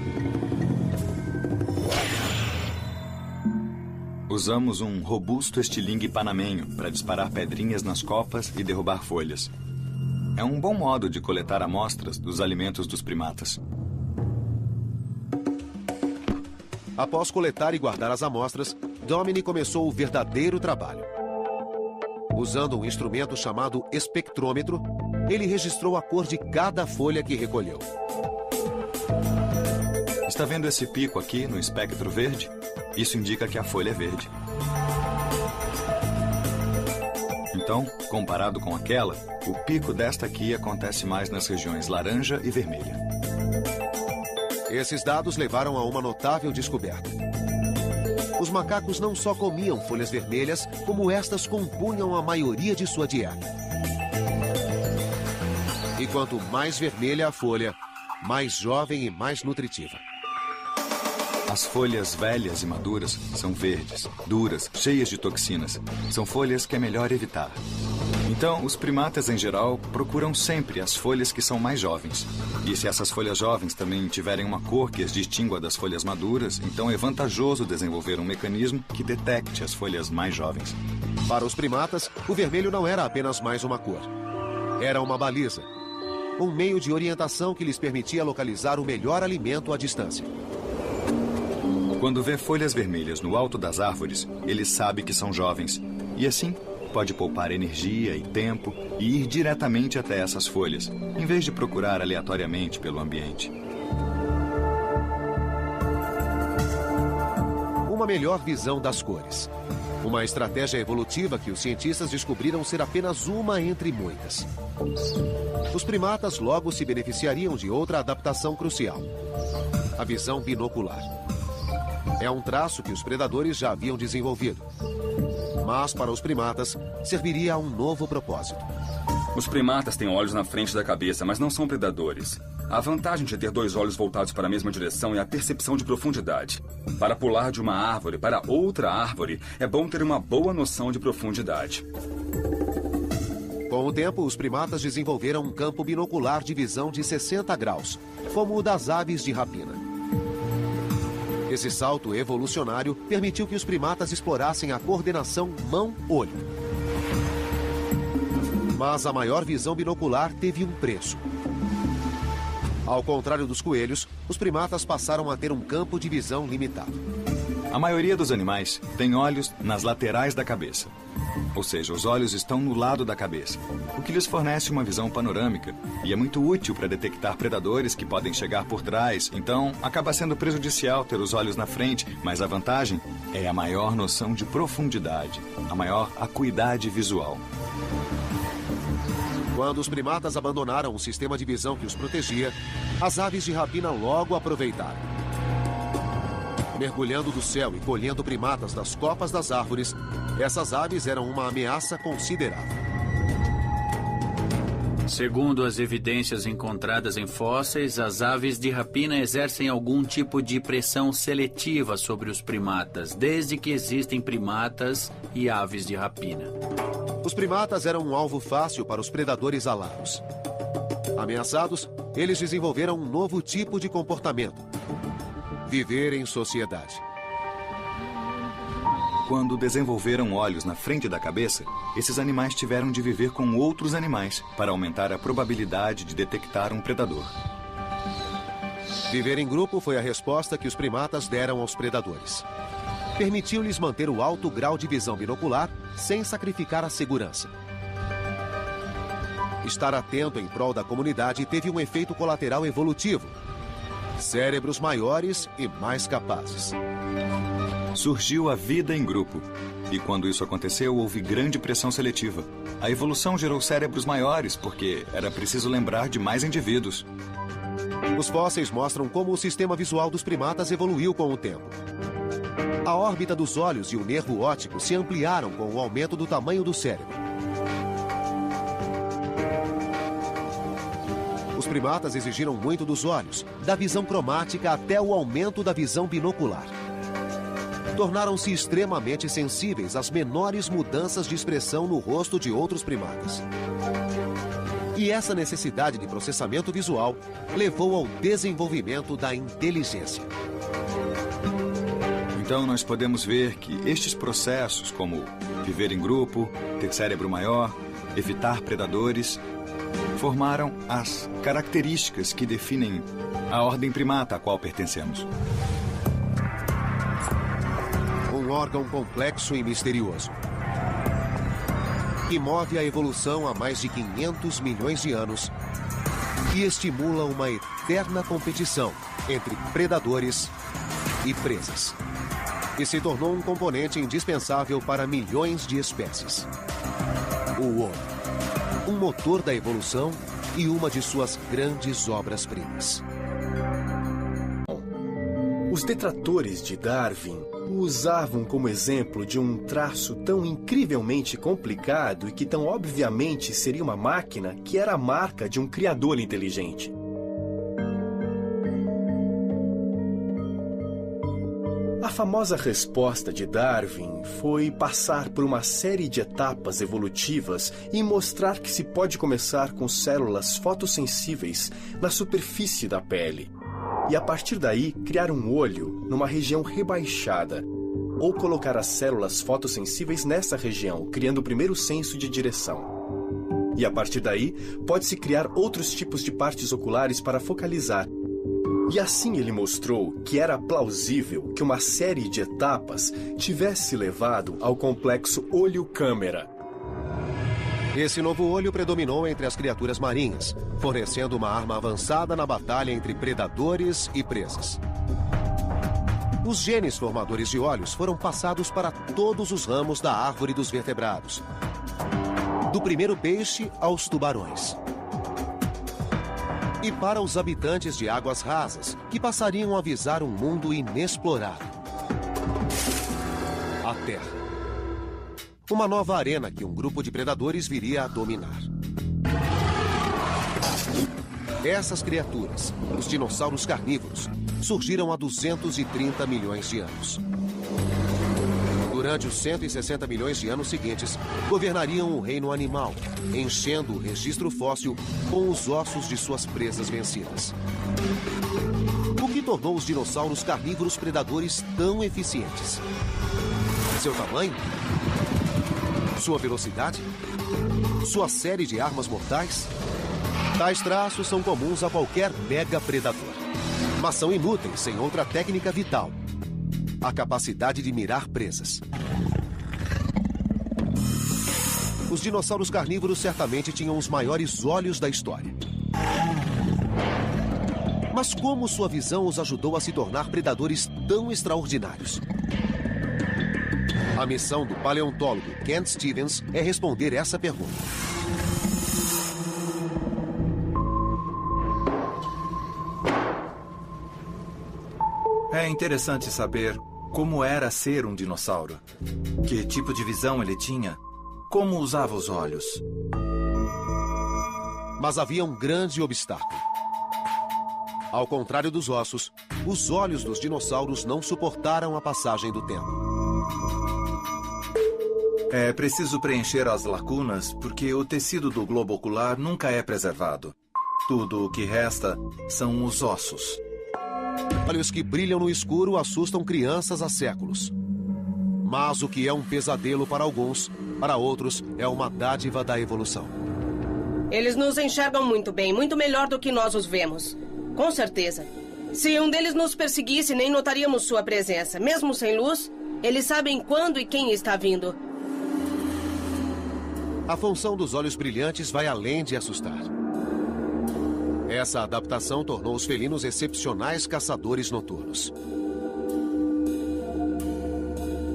Usamos um robusto estilingue panamenho para disparar pedrinhas nas copas e derrubar folhas. É um bom modo de coletar amostras dos alimentos dos primatas. Após coletar e guardar as amostras, Domini começou o verdadeiro trabalho. Usando um instrumento chamado espectrômetro, ele registrou a cor de cada folha que recolheu. Está vendo esse pico aqui no espectro verde? Isso indica que a folha é verde. Então, comparado com aquela, o pico desta aqui acontece mais nas regiões laranja e vermelha. Esses dados levaram a uma notável descoberta. Os macacos não só comiam folhas vermelhas, como estas compunham a maioria de sua dieta. E quanto mais vermelha a folha, mais jovem e mais nutritiva. As folhas velhas e maduras são verdes, duras, cheias de toxinas. São folhas que é melhor evitar. Então, os primatas em geral procuram sempre as folhas que são mais jovens. E se essas folhas jovens também tiverem uma cor que as distingua das folhas maduras, então é vantajoso desenvolver um mecanismo que detecte as folhas mais jovens. Para os primatas, o vermelho não era apenas mais uma cor. Era uma baliza. Um meio de orientação que lhes permitia localizar o melhor alimento à distância. Quando vê folhas vermelhas no alto das árvores, ele sabe que são jovens. E assim, pode poupar energia e tempo e ir diretamente até essas folhas, em vez de procurar aleatoriamente pelo ambiente. Uma melhor visão das cores. Uma estratégia evolutiva que os cientistas descobriram ser apenas uma entre muitas. Os primatas logo se beneficiariam de outra adaptação crucial: a visão binocular. É um traço que os predadores já haviam desenvolvido. Mas, para os primatas, serviria a um novo propósito. Os primatas têm olhos na frente da cabeça, mas não são predadores. A vantagem de ter dois olhos voltados para a mesma direção é a percepção de profundidade. Para pular de uma árvore para outra árvore, é bom ter uma boa noção de profundidade. Com o tempo, os primatas desenvolveram um campo binocular de visão de 60 graus, como o das aves de rapina. Esse salto evolucionário permitiu que os primatas explorassem a coordenação mão-olho. Mas a maior visão binocular teve um preço. Ao contrário dos coelhos, os primatas passaram a ter um campo de visão limitado. A maioria dos animais tem olhos nas laterais da cabeça. Ou seja, os olhos estão no lado da cabeça, o que lhes fornece uma visão panorâmica e é muito útil para detectar predadores que podem chegar por trás. Então, acaba sendo prejudicial ter os olhos na frente, mas a vantagem é a maior noção de profundidade, a maior acuidade visual. Quando os primatas abandonaram o sistema de visão que os protegia, as aves de rapina logo aproveitaram. Mergulhando do céu e colhendo primatas das copas das árvores, essas aves eram uma ameaça considerável. Segundo as evidências encontradas em fósseis, as aves de rapina exercem algum tipo de pressão seletiva sobre os primatas, desde que existem primatas e aves de rapina. Os primatas eram um alvo fácil para os predadores alados. Ameaçados, eles desenvolveram um novo tipo de comportamento: viver em sociedade. Quando desenvolveram olhos na frente da cabeça, esses animais tiveram de viver com outros animais para aumentar a probabilidade de detectar um predador. Viver em grupo foi a resposta que os primatas deram aos predadores. Permitiu-lhes manter o alto grau de visão binocular sem sacrificar a segurança. Estar atento em prol da comunidade teve um efeito colateral evolutivo: cérebros maiores e mais capazes. Surgiu a vida em grupo. E quando isso aconteceu, houve grande pressão seletiva. A evolução gerou cérebros maiores, porque era preciso lembrar de mais indivíduos. Os fósseis mostram como o sistema visual dos primatas evoluiu com o tempo. A órbita dos olhos e o nervo óptico se ampliaram com o aumento do tamanho do cérebro. Os primatas exigiram muito dos olhos, da visão cromática até o aumento da visão binocular. Tornaram-se extremamente sensíveis às menores mudanças de expressão no rosto de outros primatas. E essa necessidade de processamento visual levou ao desenvolvimento da inteligência. Então nós podemos ver que estes processos, como viver em grupo, ter cérebro maior, evitar predadores, formaram as características que definem a ordem primata a qual pertencemos. Um órgão complexo e misterioso, que move a evolução há mais de 500 milhões de anos e estimula uma eterna competição entre predadores e presas. E se tornou um componente indispensável para milhões de espécies. o ouro. Um motor da evolução e uma de suas grandes obras-primas. Os detratores de Darwin o usavam como exemplo de um traço tão incrivelmente complicado e que tão obviamente seria uma máquina que era a marca de um criador inteligente. A famosa resposta de Darwin foi passar por uma série de etapas evolutivas e mostrar que se pode começar com células fotossensíveis na superfície da pele. E a partir daí, criar um olho numa região rebaixada, ou colocar as células fotossensíveis nessa região, criando o primeiro senso de direção. E a partir daí, pode-se criar outros tipos de partes oculares para focalizar. E assim ele mostrou que era plausível que uma série de etapas tivesse levado ao complexo olho-câmera. Esse novo olho predominou entre as criaturas marinhas, fornecendo uma arma avançada na batalha entre predadores e presas. Os genes formadores de olhos foram passados para todos os ramos da árvore dos vertebrados, do primeiro peixe aos tubarões. E para os habitantes de águas rasas, que passariam a visar um mundo inexplorado. A Terra. Uma nova arena que um grupo de predadores viria a dominar. Essas criaturas, os dinossauros carnívoros, surgiram há 230 milhões de anos. Durante os 160 milhões de anos seguintes, governariam o reino animal, enchendo o registro fóssil com os ossos de suas presas vencidas. O que tornou os dinossauros carnívoros predadores tão eficientes? Seu tamanho? Sua velocidade? Sua série de armas mortais? Tais traços são comuns a qualquer mega predador, mas são inúteis sem outra técnica vital: a capacidade de mirar presas. Os dinossauros carnívoros certamente tinham os maiores olhos da história. Mas como sua visão os ajudou a se tornar predadores tão extraordinários? A missão do paleontólogo Kent Stevens é responder essa pergunta. É interessante saber como era ser um dinossauro. Que tipo de visão ele tinha? Como usava os olhos? Mas havia um grande obstáculo. Ao contrário dos ossos, os olhos dos dinossauros não suportaram a passagem do tempo. É preciso preencher as lacunas porque o tecido do globo ocular nunca é preservado. Tudo o que resta são os ossos. Olhos que brilham no escuro assustam crianças há séculos. Mas o que é um pesadelo para alguns, para outros é uma dádiva da evolução. Eles nos enxergam muito bem, muito melhor do que nós os vemos. Com certeza. Se um deles nos perseguisse, nem notaríamos sua presença. Mesmo sem luz, eles sabem quando e quem está vindo. A função dos olhos brilhantes vai além de assustar. Essa adaptação tornou os felinos excepcionais caçadores noturnos.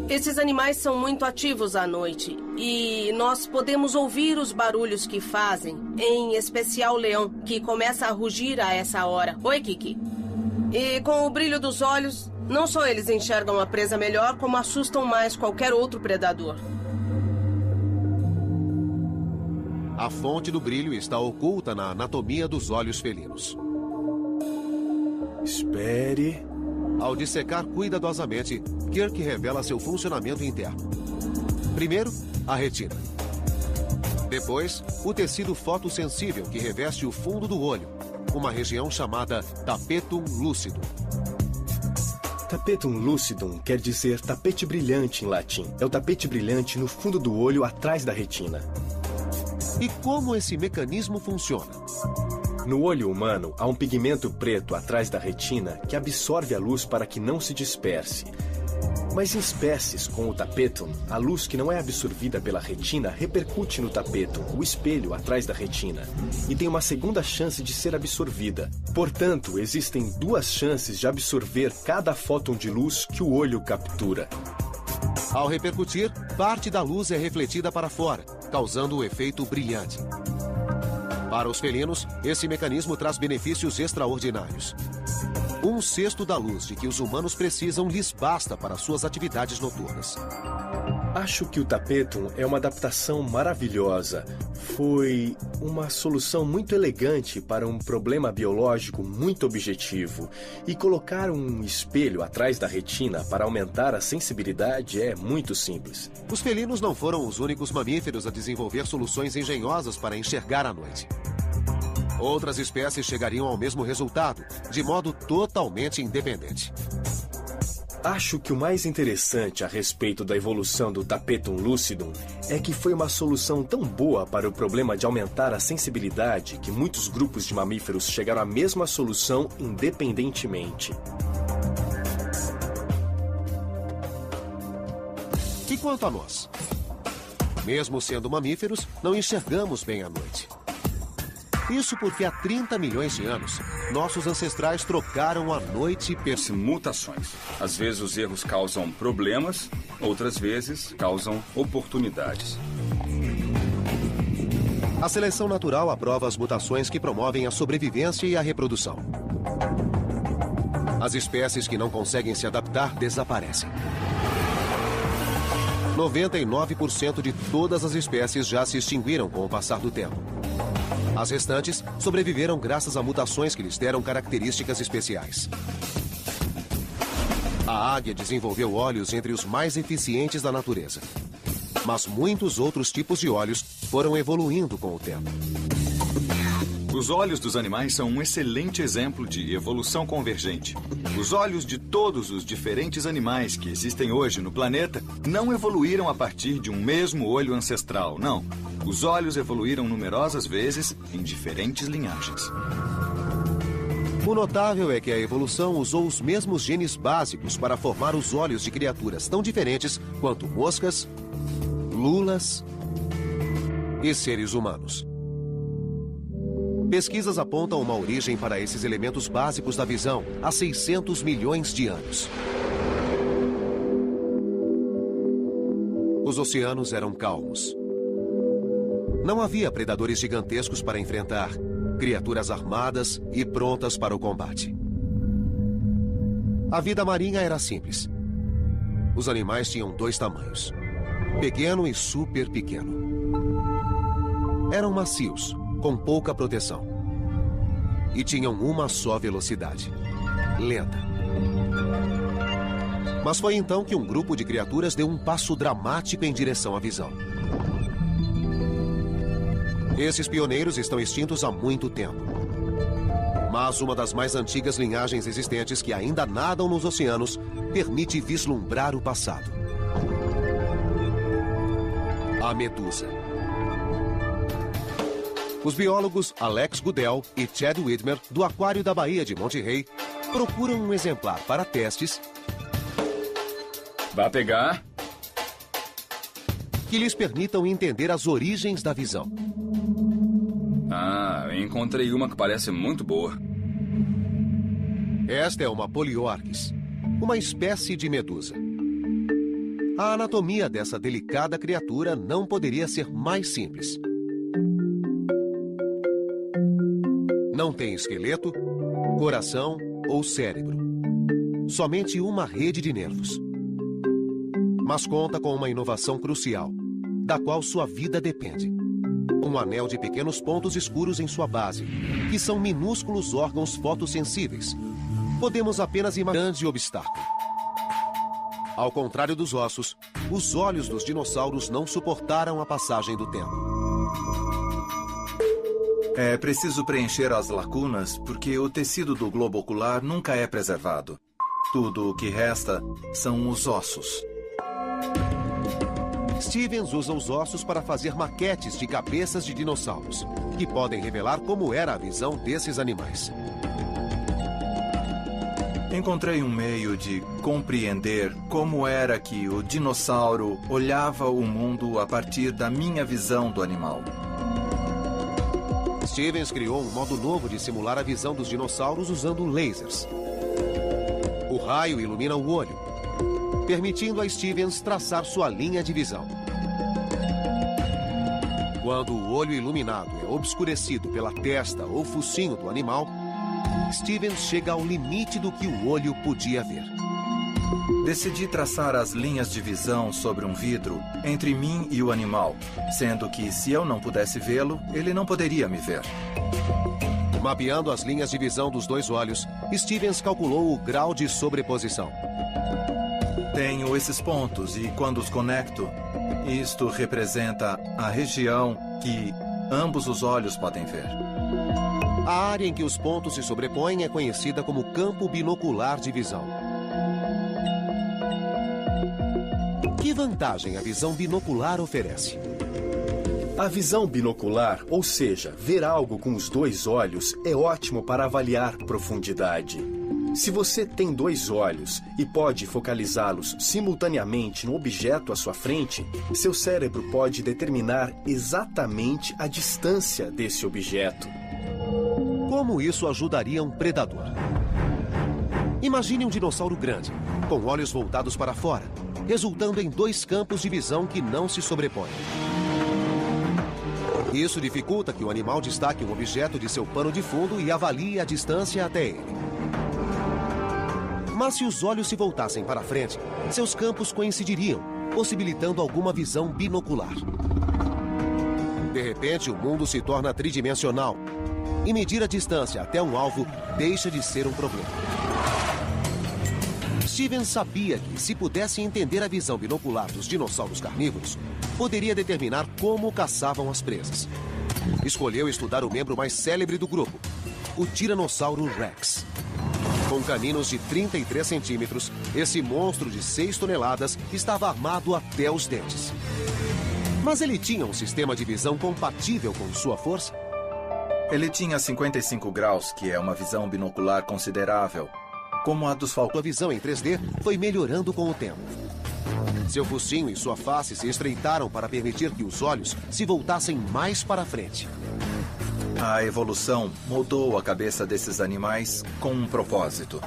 Esses animais são muito ativos à noite e nós podemos ouvir os barulhos que fazem, em especial o leão, que começa a rugir a essa hora. Oi, Kiki. E com o brilho dos olhos, não só eles enxergam a presa melhor, como assustam mais qualquer outro predador. A fonte do brilho está oculta na anatomia dos olhos felinos. Espere. Ao dissecar cuidadosamente, Kirk revela seu funcionamento interno. Primeiro, a retina. Depois, o tecido fotossensível que reveste o fundo do olho, uma região chamada tapetum lucidum. Tapetum lucidum quer dizer tapete brilhante em latim. É o tapete brilhante no fundo do olho atrás da retina. E como esse mecanismo funciona? No olho humano, há um pigmento preto atrás da retina que absorve a luz para que não se disperse. Mas em espécies com o tapetum, a luz que não é absorvida pela retina repercute no tapetum, o espelho atrás da retina, e tem uma segunda chance de ser absorvida. Portanto, existem duas chances de absorver cada fóton de luz que o olho captura. Ao repercutir, parte da luz é refletida para fora, causando o efeito brilhante. Para os felinos, esse mecanismo traz benefícios extraordinários. 1/6 da luz de que os humanos precisam lhes basta para suas atividades noturnas. Acho que o tapetum é uma adaptação maravilhosa. Foi uma solução muito elegante para um problema biológico muito objetivo. E colocar um espelho atrás da retina para aumentar a sensibilidade é muito simples. Os felinos não foram os únicos mamíferos a desenvolver soluções engenhosas para enxergar à noite. Outras espécies chegariam ao mesmo resultado, de modo totalmente independente. Acho que o mais interessante a respeito da evolução do tapetum lucidum é que foi uma solução tão boa para o problema de aumentar a sensibilidade que muitos grupos de mamíferos chegaram à mesma solução independentemente. E quanto a nós? Mesmo sendo mamíferos, não enxergamos bem à noite. Isso porque há 30 milhões de anos, nossos ancestrais trocaram a noite por mutações. Às vezes os erros causam problemas, outras vezes causam oportunidades. A seleção natural aprova as mutações que promovem a sobrevivência e a reprodução. As espécies que não conseguem se adaptar desaparecem. 99% de todas as espécies já se extinguiram com o passar do tempo. As restantes sobreviveram graças a mutações que lhes deram características especiais. A águia desenvolveu olhos entre os mais eficientes da natureza. Mas muitos outros tipos de olhos foram evoluindo com o tempo. Os olhos dos animais são um excelente exemplo de evolução convergente. Os olhos de todos os diferentes animais que existem hoje no planeta não evoluíram a partir de um mesmo olho ancestral, não. Os olhos evoluíram numerosas vezes em diferentes linhagens. O notável é que a evolução usou os mesmos genes básicos para formar os olhos de criaturas tão diferentes quanto moscas, lulas e seres humanos. Pesquisas apontam uma origem para esses elementos básicos da visão há 600 milhões de anos. Os oceanos eram calmos. Não havia predadores gigantescos para enfrentar, criaturas armadas e prontas para o combate. A vida marinha era simples. Os animais tinham 2 tamanhos: pequeno e super pequeno. Eram macios, com pouca proteção. E tinham uma só velocidade: lenta. Mas foi então que um grupo de criaturas deu um passo dramático em direção à visão. Esses pioneiros estão extintos há muito tempo. Mas uma das mais antigas linhagens existentes que ainda nadam nos oceanos permite vislumbrar o passado. A medusa. Os biólogos Alex Goodell e Chad Widmer, do Aquário da Baía de Monte Rey, procuram um exemplar para testes Vai pegar? que lhes permitam entender as origens da visão. Ah, encontrei uma que parece muito boa. Esta é uma Poliorchis, uma espécie de medusa. A anatomia dessa delicada criatura não poderia ser mais simples. Não tem esqueleto, coração ou cérebro. Somente uma rede de nervos. Mas conta com uma inovação crucial, da qual sua vida depende. Um anel de pequenos pontos escuros em sua base, que são minúsculos órgãos fotossensíveis. Podemos apenas imaginar um grande obstáculo. Ao contrário dos ossos, os olhos dos dinossauros não suportaram a passagem do tempo. É preciso preencher as lacunas porque o tecido do globo ocular nunca é preservado. Tudo o que resta são os ossos. Stevens usa os ossos para fazer maquetes de cabeças de dinossauros, que podem revelar como era a visão desses animais. Encontrei um meio de compreender como era que o dinossauro olhava o mundo a partir da minha visão do animal. Stevens criou um modo novo de simular a visão dos dinossauros usando lasers. O raio ilumina o olho, permitindo a Stevens traçar sua linha de visão. Quando o olho iluminado é obscurecido pela testa ou focinho do animal, Stevens chega ao limite do que o olho podia ver. Decidi traçar as linhas de visão sobre um vidro entre mim e o animal, sendo que, se eu não pudesse vê-lo, ele não poderia me ver. Mapeando as linhas de visão dos dois olhos, Stevens calculou o grau de sobreposição. Tenho esses pontos e, quando os conecto, isto representa a região que ambos os olhos podem ver. A área em que os pontos se sobrepõem é conhecida como campo binocular de visão. Que vantagem a visão binocular oferece? A visão binocular, ou seja, ver algo com os dois olhos, é ótimo para avaliar profundidade. Se você tem dois olhos e pode focalizá-los simultaneamente no objeto à sua frente, seu cérebro pode determinar exatamente a distância desse objeto. Como isso ajudaria um predador? Imagine um dinossauro grande, com olhos voltados para fora, resultando em dois campos de visão que não se sobrepõem. Isso dificulta que o animal destaque um objeto de seu pano de fundo e avalie a distância até ele. Mas se os olhos se voltassem para frente, seus campos coincidiriam, possibilitando alguma visão binocular. De repente, o mundo se torna tridimensional e medir a distância até um alvo deixa de ser um problema. Stevens sabia que, se pudesse entender a visão binocular dos dinossauros carnívoros, poderia determinar como caçavam as presas. Escolheu estudar o membro mais célebre do grupo, o Tiranossauro Rex. Com caninos de 33 centímetros, esse monstro de 6 toneladas estava armado até os dentes. Mas ele tinha um sistema de visão compatível com sua força? Ele tinha 55 graus, que é uma visão binocular considerável, como a dos falcões. Sua visão em 3D foi melhorando com o tempo. Seu focinho e sua face se estreitaram para permitir que os olhos se voltassem mais para frente. A evolução mudou a cabeça desses animais com um propósito.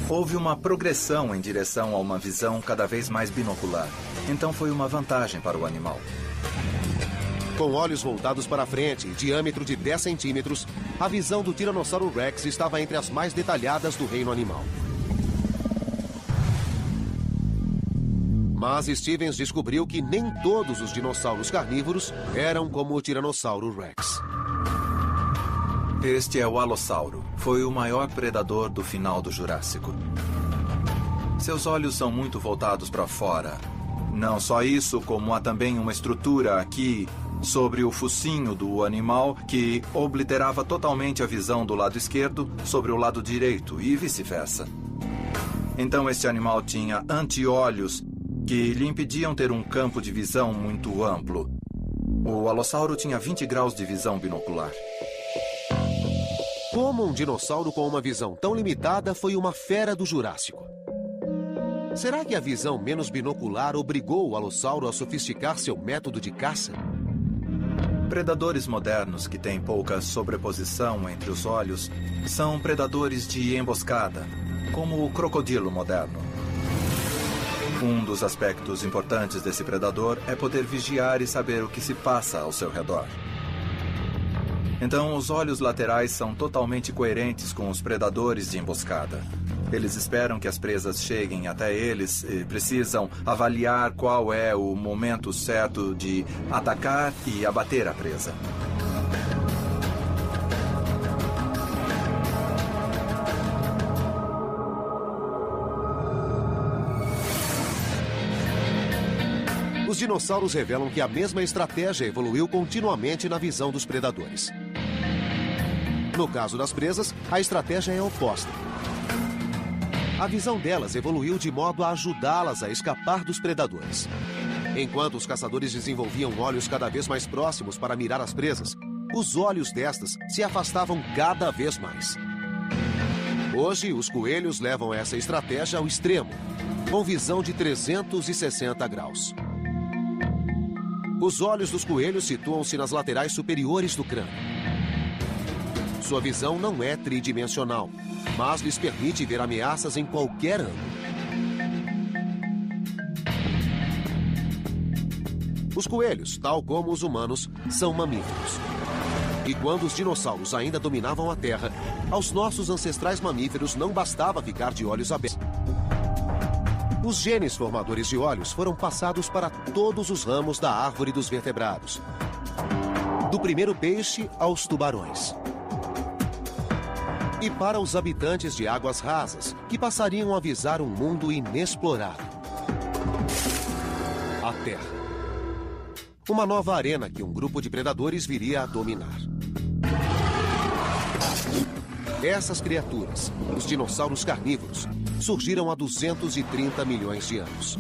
Houve uma progressão em direção a uma visão cada vez mais binocular. Então foi uma vantagem para o animal. Com olhos voltados para frente e diâmetro de 10 centímetros, a visão do Tiranossauro Rex estava entre as mais detalhadas do reino animal. Mas Stevens descobriu que nem todos os dinossauros carnívoros eram como o Tiranossauro Rex. Este é o Alossauro. Foi o maior predador do final do Jurássico. Seus olhos são muito voltados para fora. Não só isso, como há também uma estrutura aqui sobre o focinho do animal que obliterava totalmente a visão do lado esquerdo sobre o lado direito e vice-versa. Então este animal tinha anti-olhos que lhe impediam ter um campo de visão muito amplo. O Alossauro tinha 20 graus de visão binocular. Como um dinossauro com uma visão tão limitada foi uma fera do Jurássico? Será que a visão menos binocular obrigou o Alossauro a sofisticar seu método de caça? Predadores modernos que têm pouca sobreposição entre os olhos são predadores de emboscada, como o crocodilo moderno. Um dos aspectos importantes desse predador é poder vigiar e saber o que se passa ao seu redor. Então, os olhos laterais são totalmente coerentes com os predadores de emboscada. Eles esperam que as presas cheguem até eles e precisam avaliar qual é o momento certo de atacar e abater a presa. Os dinossauros revelam que a mesma estratégia evoluiu continuamente na visão dos predadores. No caso das presas, a estratégia é oposta. A visão delas evoluiu de modo a ajudá-las a escapar dos predadores. Enquanto os caçadores desenvolviam olhos cada vez mais próximos para mirar as presas, os olhos destas se afastavam cada vez mais. Hoje, os coelhos levam essa estratégia ao extremo, com visão de 360 graus. Os olhos dos coelhos situam-se nas laterais superiores do crânio. Sua visão não é tridimensional, mas lhes permite ver ameaças em qualquer ângulo. Os coelhos, tal como os humanos, são mamíferos. E quando os dinossauros ainda dominavam a Terra, aos nossos ancestrais mamíferos não bastava ficar de olhos abertos. Os genes formadores de olhos foram passados para todos os ramos da árvore dos vertebrados. Do primeiro peixe aos tubarões. E para os habitantes de águas rasas, que passariam a visar um mundo inexplorado. A Terra. Uma nova arena que um grupo de predadores viria a dominar. Essas criaturas, os dinossauros carnívoros, surgiram há 230 milhões de anos.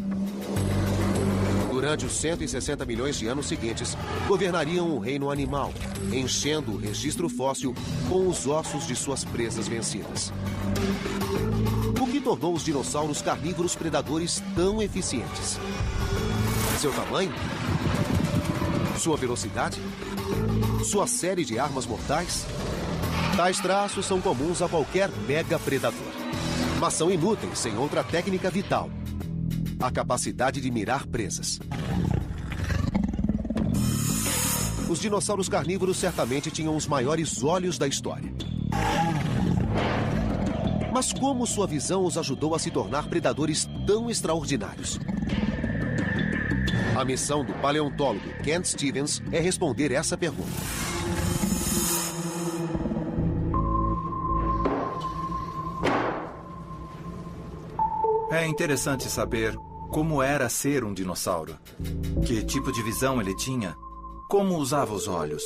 Durante os 160 milhões de anos seguintes, governariam o reino animal, enchendo o registro fóssil com os ossos de suas presas vencidas. O que tornou os dinossauros carnívoros predadores tão eficientes? Seu tamanho? Sua velocidade? Sua série de armas mortais? Tais traços são comuns a qualquer mega predador, mas são inúteis sem outra técnica vital: a capacidade de mirar presas. Os dinossauros carnívoros certamente tinham os maiores olhos da história. Mas como sua visão os ajudou a se tornar predadores tão extraordinários? A missão do paleontólogo Kent Stevens é responder essa pergunta. É interessante saber como era ser um dinossauro. Que tipo de visão ele tinha? Como usava os olhos?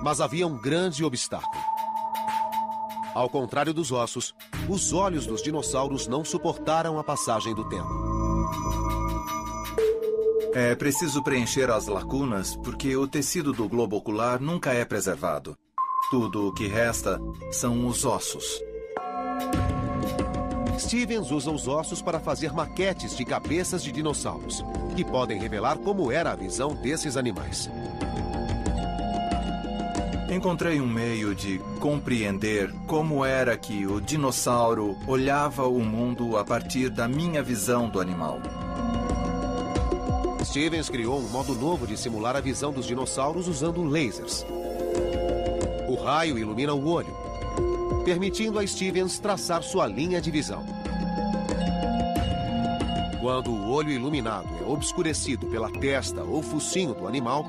Mas havia um grande obstáculo. Ao contrário dos ossos, os olhos dos dinossauros não suportaram a passagem do tempo. É preciso preencher as lacunas porque o tecido do globo ocular nunca é preservado. Tudo o que resta são os ossos. Stevens usa os ossos para fazer maquetes de cabeças de dinossauros, que podem revelar como era a visão desses animais. Encontrei um meio de compreender como era que o dinossauro olhava o mundo a partir da minha visão do animal. Stevens criou um modo novo de simular a visão dos dinossauros usando lasers. O raio ilumina o olho, permitindo a Stevens traçar sua linha de visão. Quando o olho iluminado é obscurecido pela testa ou focinho do animal,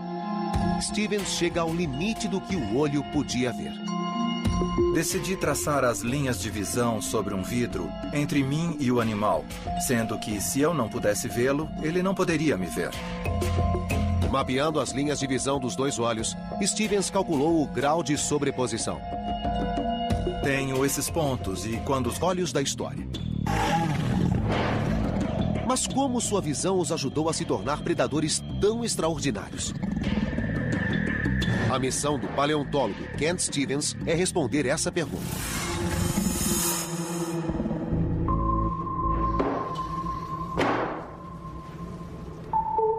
Stevens chega ao limite do que o olho podia ver. Decidi traçar as linhas de visão sobre um vidro entre mim e o animal, sendo que se eu não pudesse vê-lo, ele não poderia me ver. Mapeando as linhas de visão dos dois olhos, Stevens calculou o grau de sobreposição. Tenho esses pontos e quando os olhos da história. Mas como sua visão os ajudou a se tornar predadores tão extraordinários? A missão do paleontólogo Kent Stevens é responder essa pergunta.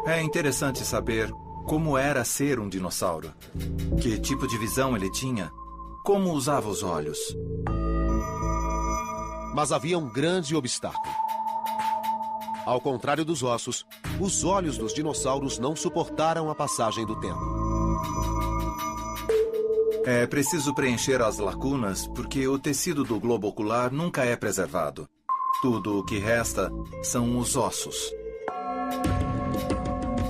É interessante saber como era ser um dinossauro. Que tipo de visão ele tinha? Como usava os olhos? Mas havia um grande obstáculo. Ao contrário dos ossos, os olhos dos dinossauros não suportaram a passagem do tempo. É preciso preencher as lacunas porque o tecido do globo ocular nunca é preservado. Tudo o que resta são os ossos.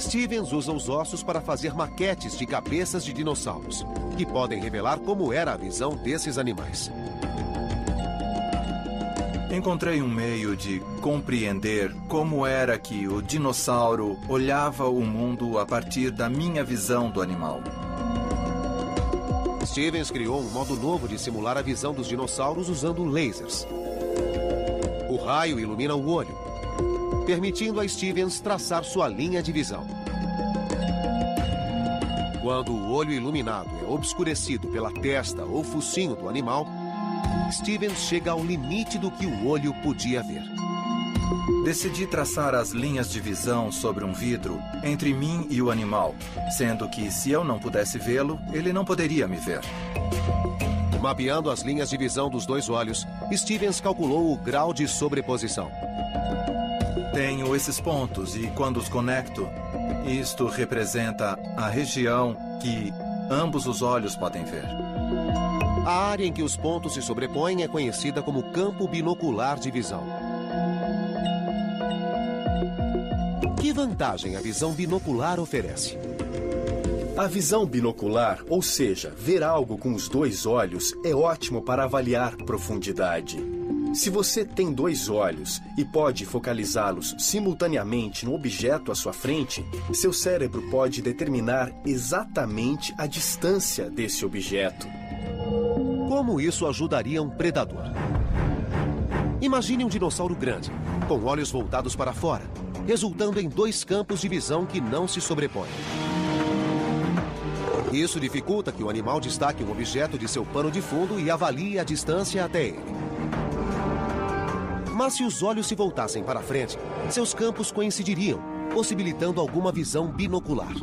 Stevens usa os ossos para fazer maquetes de cabeças de dinossauros, que podem revelar como era a visão desses animais. Encontrei um meio de compreender como era que o dinossauro olhava o mundo a partir da minha visão do animal. Stevens criou um modo novo de simular a visão dos dinossauros usando lasers. O raio ilumina o olho, permitindo a Stevens traçar sua linha de visão. Quando o olho iluminado é obscurecido pela testa ou focinho do animal, Stevens chega ao limite do que o olho podia ver. Decidi traçar as linhas de visão sobre um vidro entre mim e o animal, sendo que se eu não pudesse vê-lo, ele não poderia me ver. Mapeando as linhas de visão dos dois olhos, Stevens calculou o grau de sobreposição. Tenho esses pontos e quando os conecto, isto representa a região que ambos os olhos podem ver. A área em que os pontos se sobrepõem é conhecida como campo binocular de visão. Que vantagem a visão binocular oferece? A visão binocular, ou seja, ver algo com os dois olhos, é ótimo para avaliar profundidade. Se você tem dois olhos e pode focalizá-los simultaneamente no objeto à sua frente, seu cérebro pode determinar exatamente a distância desse objeto. Como isso ajudaria um predador? Imagine um dinossauro grande, com olhos voltados para fora, resultando em dois campos de visão que não se sobrepõem. Isso dificulta que o animal destaque um objeto de seu pano de fundo e avalie a distância até ele. Mas se os olhos se voltassem para frente, seus campos coincidiriam, possibilitando alguma visão binocular.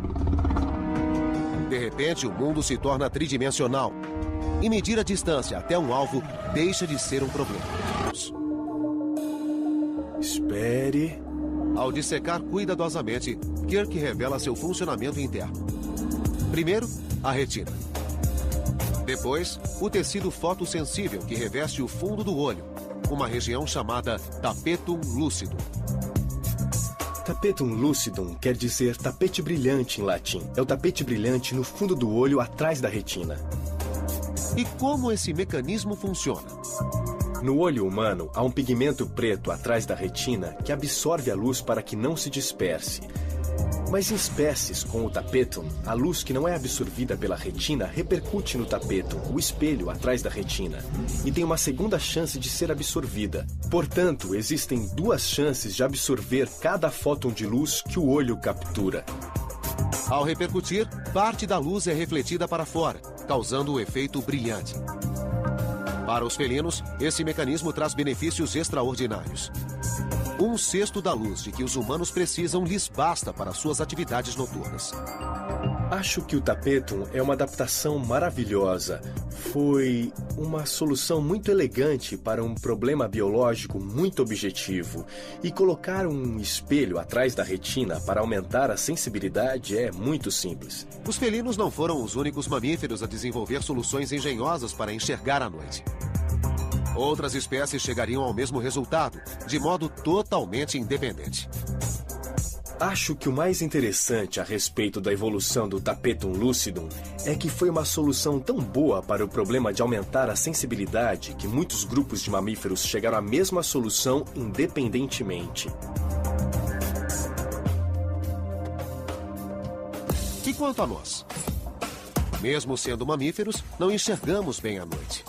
De repente, o mundo se torna tridimensional e medir a distância até um alvo deixa de ser um problema. Espere. Ao dissecar cuidadosamente, Kirk revela seu funcionamento interno. Primeiro, a retina. Depois, o tecido fotossensível que reveste o fundo do olho, uma região chamada tapetum lucidum. Tapetum lucidum quer dizer tapete brilhante em latim. É o tapete brilhante no fundo do olho atrás da retina. E como esse mecanismo funciona? No olho humano, há um pigmento preto atrás da retina que absorve a luz para que não se disperse. Mas em espécies com o tapetum, a luz que não é absorvida pela retina repercute no tapetum, o espelho atrás da retina, e tem uma segunda chance de ser absorvida. Portanto, existem duas chances de absorver cada fóton de luz que o olho captura. Ao repercutir, parte da luz é refletida para fora, causando o efeito brilhante. Para os felinos, esse mecanismo traz benefícios extraordinários. 1/6 da luz de que os humanos precisam lhes basta para suas atividades noturnas. Acho que o tapetum é uma adaptação maravilhosa. Foi uma solução muito elegante para um problema biológico muito objetivo. E colocar um espelho atrás da retina para aumentar a sensibilidade é muito simples. Os felinos não foram os únicos mamíferos a desenvolver soluções engenhosas para enxergar à noite. Outras espécies chegariam ao mesmo resultado, de modo totalmente independente. Acho que o mais interessante a respeito da evolução do tapetum lucidum é que foi uma solução tão boa para o problema de aumentar a sensibilidade que muitos grupos de mamíferos chegaram à mesma solução independentemente. E quanto a nós? Mesmo sendo mamíferos, não enxergamos bem à noite.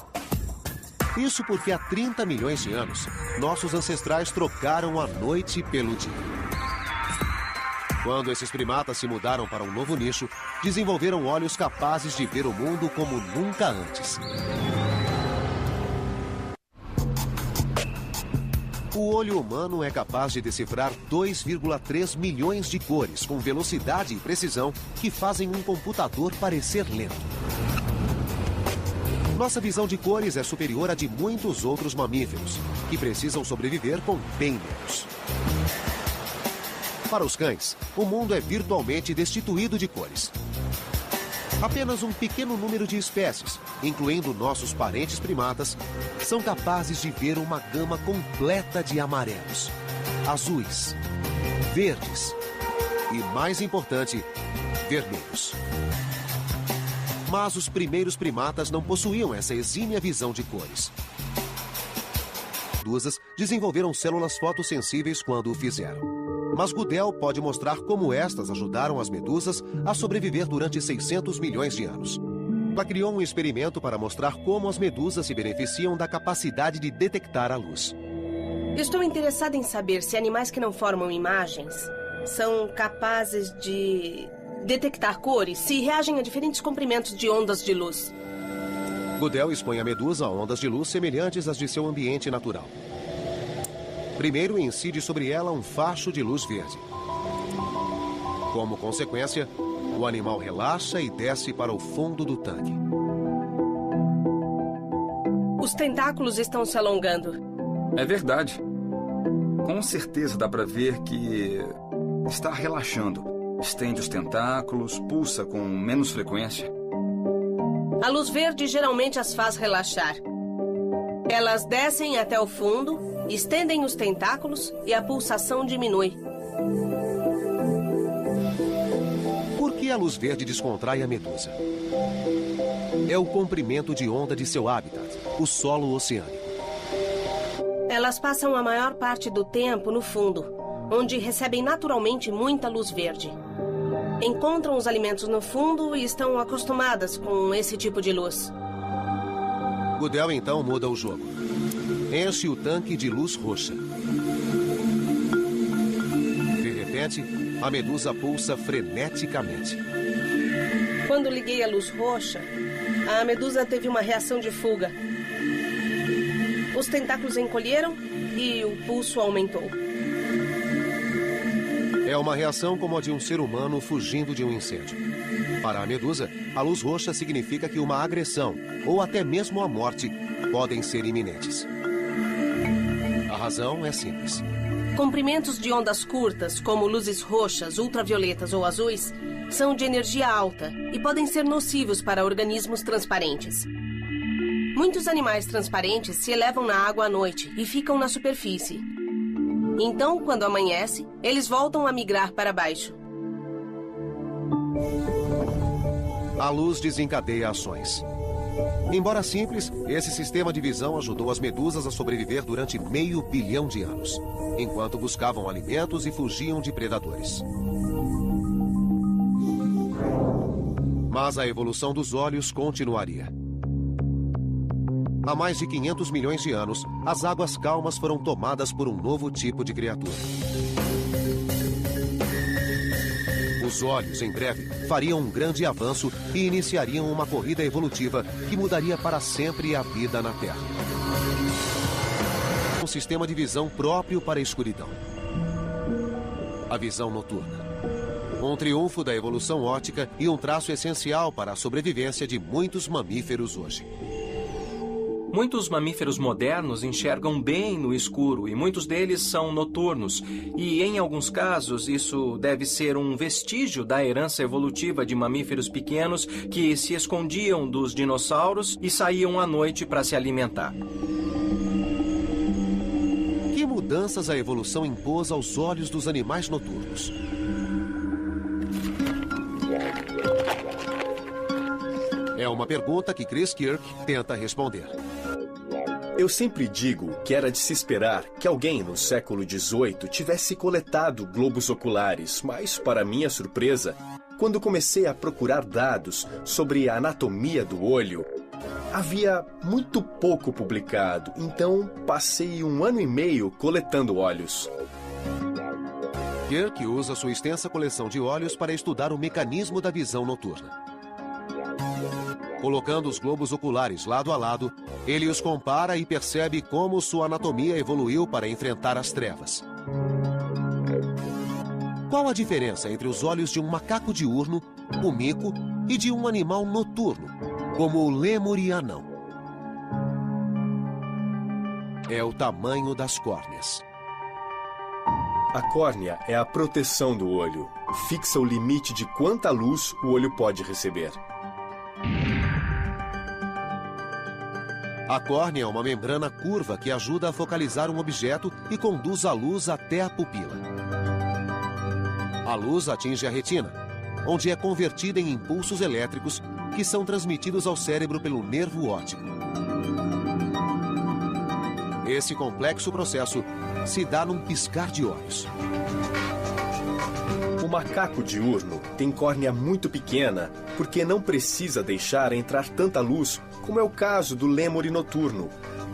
Isso porque há 30 milhões de anos, nossos ancestrais trocaram a noite pelo dia. Quando esses primatas se mudaram para um novo nicho, desenvolveram olhos capazes de ver o mundo como nunca antes. O olho humano é capaz de decifrar 2,3 milhões de cores com velocidade e precisão que fazem um computador parecer lento. Nossa visão de cores é superior à de muitos outros mamíferos, que precisam sobreviver com bem menos. Para os cães, o mundo é virtualmente destituído de cores. Apenas um pequeno número de espécies, incluindo nossos parentes primatas, são capazes de ver uma gama completa de amarelos, azuis, verdes e, mais importante, vermelhos. Mas os primeiros primatas não possuíam essa exímia visão de cores. Medusas desenvolveram células fotossensíveis quando o fizeram. Mas Goodell pode mostrar como estas ajudaram as medusas a sobreviver durante 600 milhões de anos. Ela criou um experimento para mostrar como as medusas se beneficiam da capacidade de detectar a luz. Estou interessada em saber se animais que não formam imagens são capazes de detectar cores se reagem a diferentes comprimentos de ondas de luz. Goodell expõe a medusa a ondas de luz semelhantes às de seu ambiente natural. Primeiro incide sobre ela um facho de luz verde. Como consequência, o animal relaxa e desce para o fundo do tanque. Os tentáculos estão se alongando. É verdade. Com certeza dá para ver que está relaxando. Estende os tentáculos, pulsa com menos frequência. A luz verde geralmente as faz relaxar. Elas descem até o fundo, estendem os tentáculos e a pulsação diminui. Por que a luz verde descontrai a medusa? É o comprimento de onda de seu habitat, o solo oceânico. Elas passam a maior parte do tempo no fundo, onde recebem naturalmente muita luz verde. Encontram os alimentos no fundo e estão acostumadas com esse tipo de luz. Goodell então muda o jogo. Enche o tanque de luz roxa. De repente, a medusa pulsa freneticamente. Quando liguei a luz roxa, a medusa teve uma reação de fuga. Os tentáculos encolheram e o pulso aumentou. É uma reação como a de um ser humano fugindo de um incêndio. Para a medusa, a luz roxa significa que uma agressão, ou até mesmo a morte, podem ser iminentes. A razão é simples. Comprimentos de ondas curtas, como luzes roxas, ultravioletas ou azuis, são de energia alta e podem ser nocivos para organismos transparentes. Muitos animais transparentes se elevam na água à noite e ficam na superfície. Então, quando amanhece, eles voltam a migrar para baixo. A luz desencadeia ações. Embora simples, esse sistema de visão ajudou as medusas a sobreviver durante 500 milhões de anos, enquanto buscavam alimentos e fugiam de predadores. Mas a evolução dos olhos continuaria. Há mais de 500 milhões de anos, as águas calmas foram tomadas por um novo tipo de criatura. Os olhos, em breve, fariam um grande avanço e iniciariam uma corrida evolutiva que mudaria para sempre a vida na Terra. Um sistema de visão próprio para a escuridão. A visão noturna. Um triunfo da evolução óptica e um traço essencial para a sobrevivência de muitos mamíferos hoje. Muitos mamíferos modernos enxergam bem no escuro e muitos deles são noturnos. E, em alguns casos, isso deve ser um vestígio da herança evolutiva de mamíferos pequenos que se escondiam dos dinossauros e saíam à noite para se alimentar. Que mudanças a evolução impôs aos olhos dos animais noturnos? É uma pergunta que Chris Kirk tenta responder. Eu sempre digo que era de se esperar que alguém no século XVIII tivesse coletado globos oculares, mas, para minha surpresa, quando comecei a procurar dados sobre a anatomia do olho, havia muito pouco publicado, então passei 1 ano e meio coletando olhos. Kirk usa sua extensa coleção de olhos para estudar o mecanismo da visão noturna. Colocando os globos oculares lado a lado, ele os compara e percebe como sua anatomia evoluiu para enfrentar as trevas. Qual a diferença entre os olhos de um macaco diurno, o mico, e de um animal noturno, como o lêmur e anão? É o tamanho das córneas. A córnea é a proteção do olho. Fixa o limite de quanta luz o olho pode receber. A córnea é uma membrana curva que ajuda a focalizar um objeto e conduz a luz até a pupila. A luz atinge a retina, onde é convertida em impulsos elétricos que são transmitidos ao cérebro pelo nervo óptico. Esse complexo processo se dá num piscar de olhos. O macaco diurno tem córnea muito pequena porque não precisa deixar entrar tanta luz, como é o caso do lêmur noturno,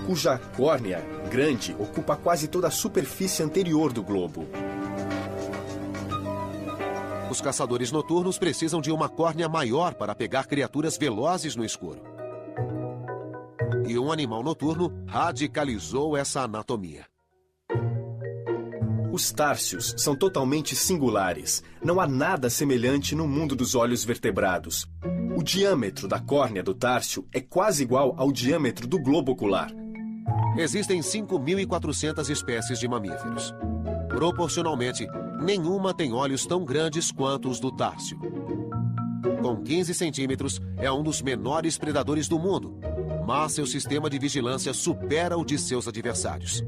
cuja córnea grande ocupa quase toda a superfície anterior do globo. Os caçadores noturnos precisam de uma córnea maior para pegar criaturas velozes no escuro. E um animal noturno radicalizou essa anatomia. Os társios são totalmente singulares. Não há nada semelhante no mundo dos olhos vertebrados. O diâmetro da córnea do társio é quase igual ao diâmetro do globo ocular. Existem 5.400 espécies de mamíferos. Proporcionalmente, nenhuma tem olhos tão grandes quanto os do társio. Com 15 centímetros, é um dos menores predadores do mundo, mas seu sistema de vigilância supera o de seus adversários.